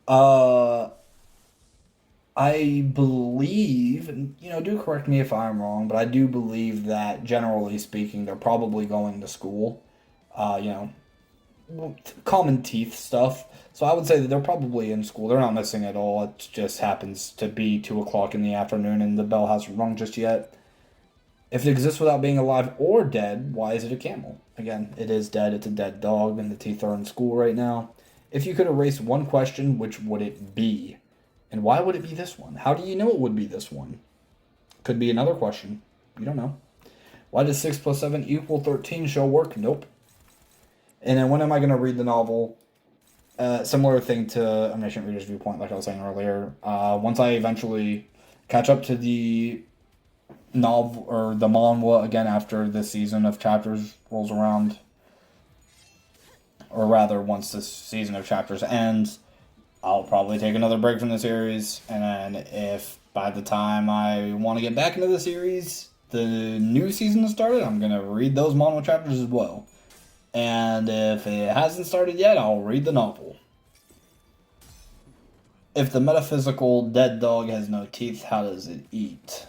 Uh, I believe, and do correct me if I'm wrong, but I do believe that generally speaking, they're probably going to school. Uh, you know, Common teeth stuff. So I would say that they're probably in school. They're not missing at all. It just happens to be 2 o'clock in the afternoon and the bell hasn't rung just yet. If it exists without being alive or dead, why is it a camel? Again, it is dead. It's a dead dog, and the teeth are in school right now. If you could erase one question, which would it be? And why would it be this one? How do you know it would be this one? Could be another question. You don't know. Why does 6 plus 7 equal 13 show work? Nope. And then when am I going to read the novel? Similar thing to Omniscient Reader's Viewpoint, like I was saying earlier. Once I eventually catch up to the novel or the manhwa again after this season of chapters rolls around, or rather, once this season of chapters ends, I'll probably take another break from the series. And then if by the time I want to get back into the series, the new season has started, I'm going to read those manhwa chapters as well. And if it hasn't started yet, I'll read the novel. If the metaphysical dead dog has no teeth, how does it eat?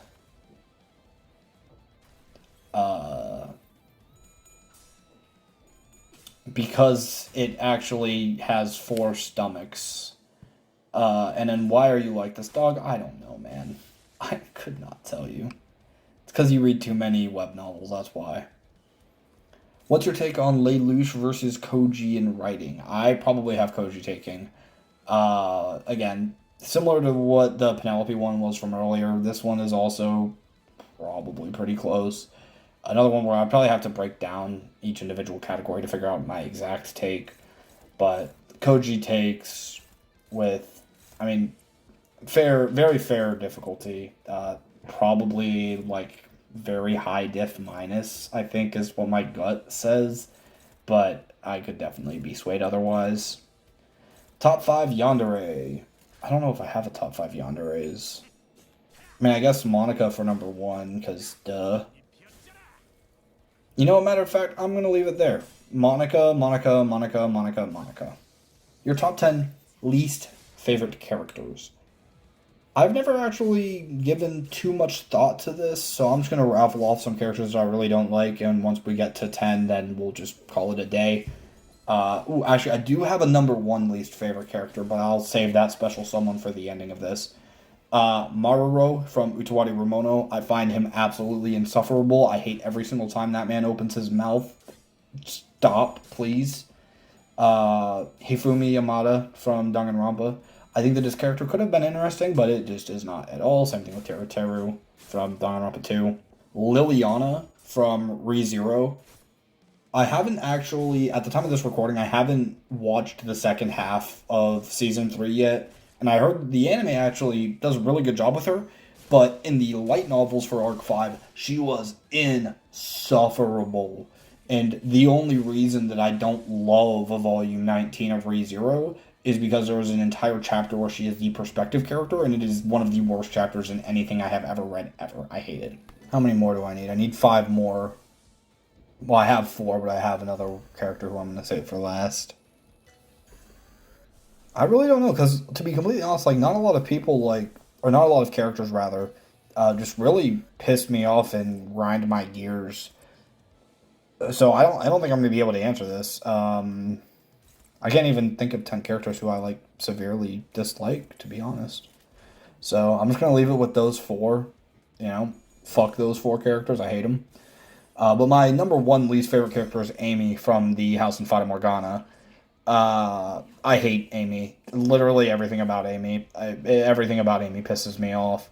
Because it actually has 4 stomachs. And then why are you like this dog? I don't know, man. I could not tell you. It's because you read too many web novels, that's why. What's your take on Lelouch versus Koji in writing? I probably have Koji taking. Again, similar to what the Penelope one was from earlier, this one is also probably pretty close. Another one where I probably have to break down each individual category to figure out my exact take. But Koji takes with, very fair difficulty. Probably like very high diff minus, I think is what my gut says. But I could definitely be swayed otherwise. Top 5 yandere. I don't know if I have a top 5 yanderes. I guess Monica for number 1, because duh. A matter of fact, I'm going to leave it there. Monica. Your top 10 least favorite characters. I've never actually given too much thought to this, so I'm just going to raffle off some characters I really don't like, and once we get to 10, then we'll just call it a day. Actually, I do have a number one least favorite character, but I'll save that special someone for the ending of this. Maruro from Utawari Ramono. I find him absolutely insufferable. I hate every single time that man opens his mouth. Stop, please. Hifumi Yamada from Danganronpa. I think that his character could have been interesting, but it just is not at all. Same thing with Teru Teru from Danganronpa 2. Liliana from ReZero. I haven't actually, at the time of this recording, I haven't watched the second half of season 3 yet, and I heard the anime actually does a really good job with her, but in the light novels for Arc 5, she was insufferable. And the only reason that I don't love a Volume 19 of ReZero is because there was an entire chapter where she is the perspective character, and it is one of the worst chapters in anything I have ever read, ever. I hate it. How many more do I need? I need 5 more. Well, I have 4, but I have another character who I'm going to save for last. I really don't know, because to be completely honest, like, not a lot of people, like, or not a lot of characters, rather, just really pissed me off and grind my gears. So I don't think I'm going to be able to answer this. I can't even think of 10 characters who I, like, severely dislike, to be honest. So I'm just going to leave it with those 4. You know, fuck those 4 characters. I hate them. But my number one least favorite character is Amy from the House in Fata Morgana. I hate Amy. Literally everything about Amy. Everything about Amy pisses me off.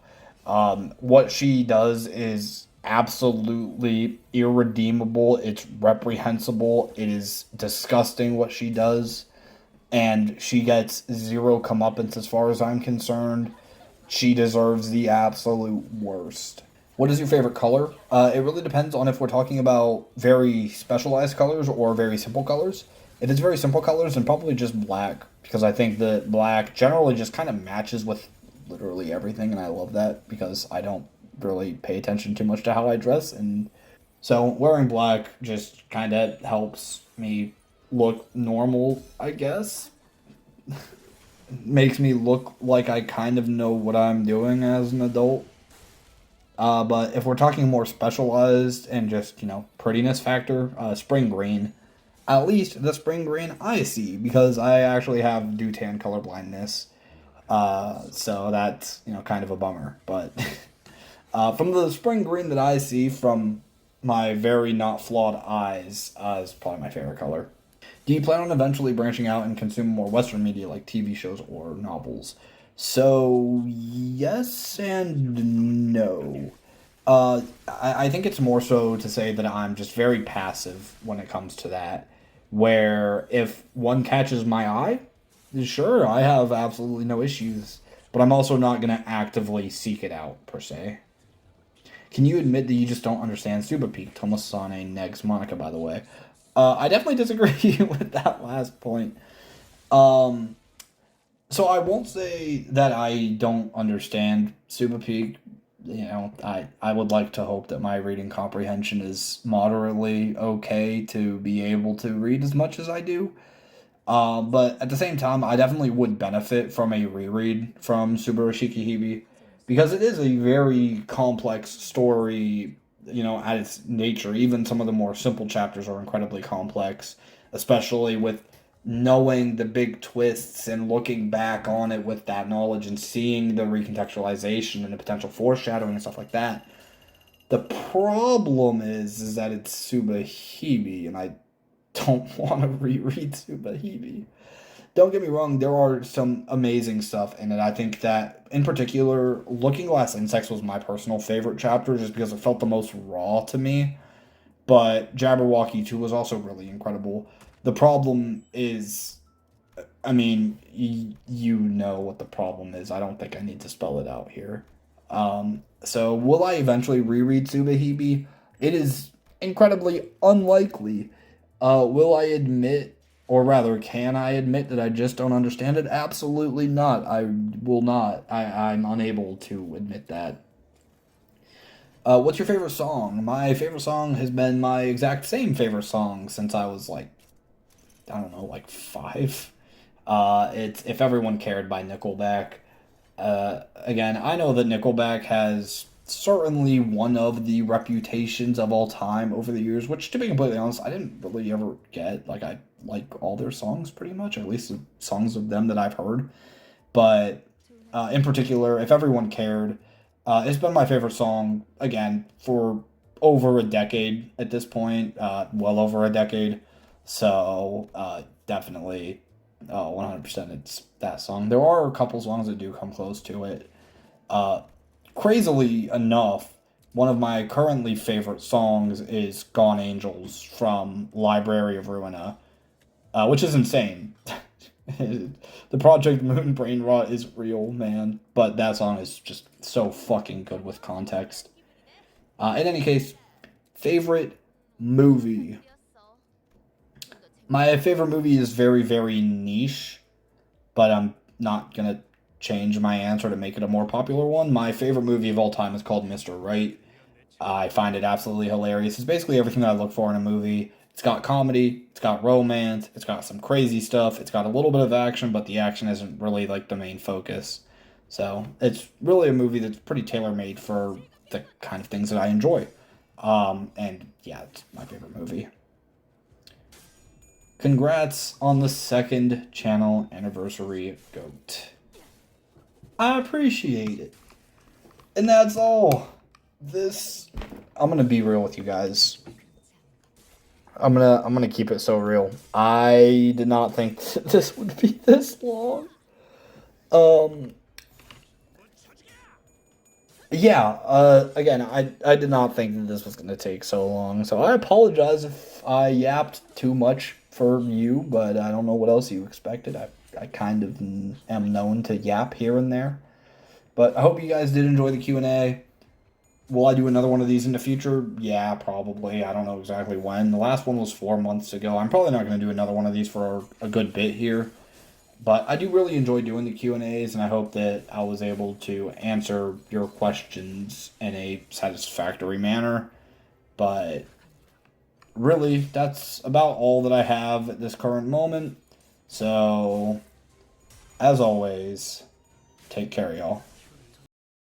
What she does is absolutely irredeemable. It's reprehensible. It is disgusting what she does. And she gets 0 comeuppance as far as I'm concerned. She deserves the absolute worst. What is your favorite color? It really depends on if we're talking about very specialized colors or very simple colors. If it's very simple colors, then probably just black, because I think that black generally just kind of matches with literally everything, and I love that because I don't really pay attention too much to how I dress, and so wearing black just kind of helps me look normal, I guess. Makes me look like I kind of know what I'm doing as an adult. But if we're talking more specialized and just, prettiness factor, spring green. At least the spring green I see, because I actually have Dutan color blindness. So that's, kind of a bummer. But from the spring green that I see from my very not flawed eyes, is probably my favorite color. Do you plan on eventually branching out and consuming more Western media like TV shows or novels? So, yes and no. I think it's more so to say that I'm just very passive when it comes to that. Where if one catches my eye, sure, I have absolutely no issues. But I'm also not going to actively seek it out, per se. Can you admit that you just don't understand Super Peak? Tomasane negs Monica, by the way. I definitely disagree with that last point. So I won't say that I don't understand Super Peak. I would like to hope that my reading comprehension is moderately okay to be able to read as much as I do. But at the same time, I definitely would benefit from a reread from Subaru Shikihibi, because it is a very complex story, at its nature. Even some of the more simple chapters are incredibly complex, especially with knowing the big twists and looking back on it with that knowledge and seeing the recontextualization and the potential foreshadowing and stuff like that. The problem is that it's Subahibi, and I don't want to reread Subahibi. Don't get me wrong, there are some amazing stuff in it. I think that, in particular, Looking Glass Insects was my personal favorite chapter just because it felt the most raw to me. But Jabberwocky 2 was also really incredible. The problem is, I mean, you know what the problem is. I don't think I need to spell it out here. So will I eventually reread Subahibi? It is incredibly unlikely. Will I admit, or rather, can I admit that I just don't understand it? Absolutely not. I will not. I'm unable to admit that. What's your favorite song? My favorite song has been my exact same favorite song since I was like, I don't know, like 5. It's If Everyone Cared by Nickelback. Again, I know that Nickelback has certainly one of the reputations of all time over the years, which, to be completely honest, I didn't really ever get. Like, I like all their songs pretty much, at least the songs of them that I've heard. But in particular, If Everyone Cared, it's been my favorite song, again, for over a decade at this point, well over a decade. So, definitely, 100% it's that song. There are a couple songs that do come close to it. Uh, Crazily enough, one of my currently favorite songs is Gone Angels from Library of Ruina, which is insane. The Project Moon brain rot is real, man, but that song is just so fucking good with context. In any case, favorite movie. My favorite movie is very, very niche, but I'm not gonna change my answer to make it a more popular one. My favorite movie of all time is called Mr. Right. I find it absolutely hilarious. It's basically everything that I look for in a movie. It's got comedy, it's got romance, it's got some crazy stuff, it's got a little bit of action, but the action isn't really like the main focus. So it's really a movie that's pretty tailor made for the kind of things that I enjoy. And yeah, it's my favorite movie. Congrats on the second channel anniversary, GOAT. I appreciate it. And that's all. I'm gonna be real with you guys. I'm gonna keep it so real. I did not think this would be this long. Um yeah, again, I did not think that this was gonna take so long. So I apologize if I yapped too much for you, but I don't know what else you expected. I kind of am known to yap here and there. But I hope you guys did enjoy the Q&A. Will I do another one of these in the future? Yeah, probably. I don't know exactly when. The last one was 4 months ago. I'm probably not going to do another one of these for a good bit here. But I do really enjoy doing the Q&As, and I hope that I was able to answer your questions in a satisfactory manner. But really, that's about all that I have at this current moment. So, as always, take care, y'all.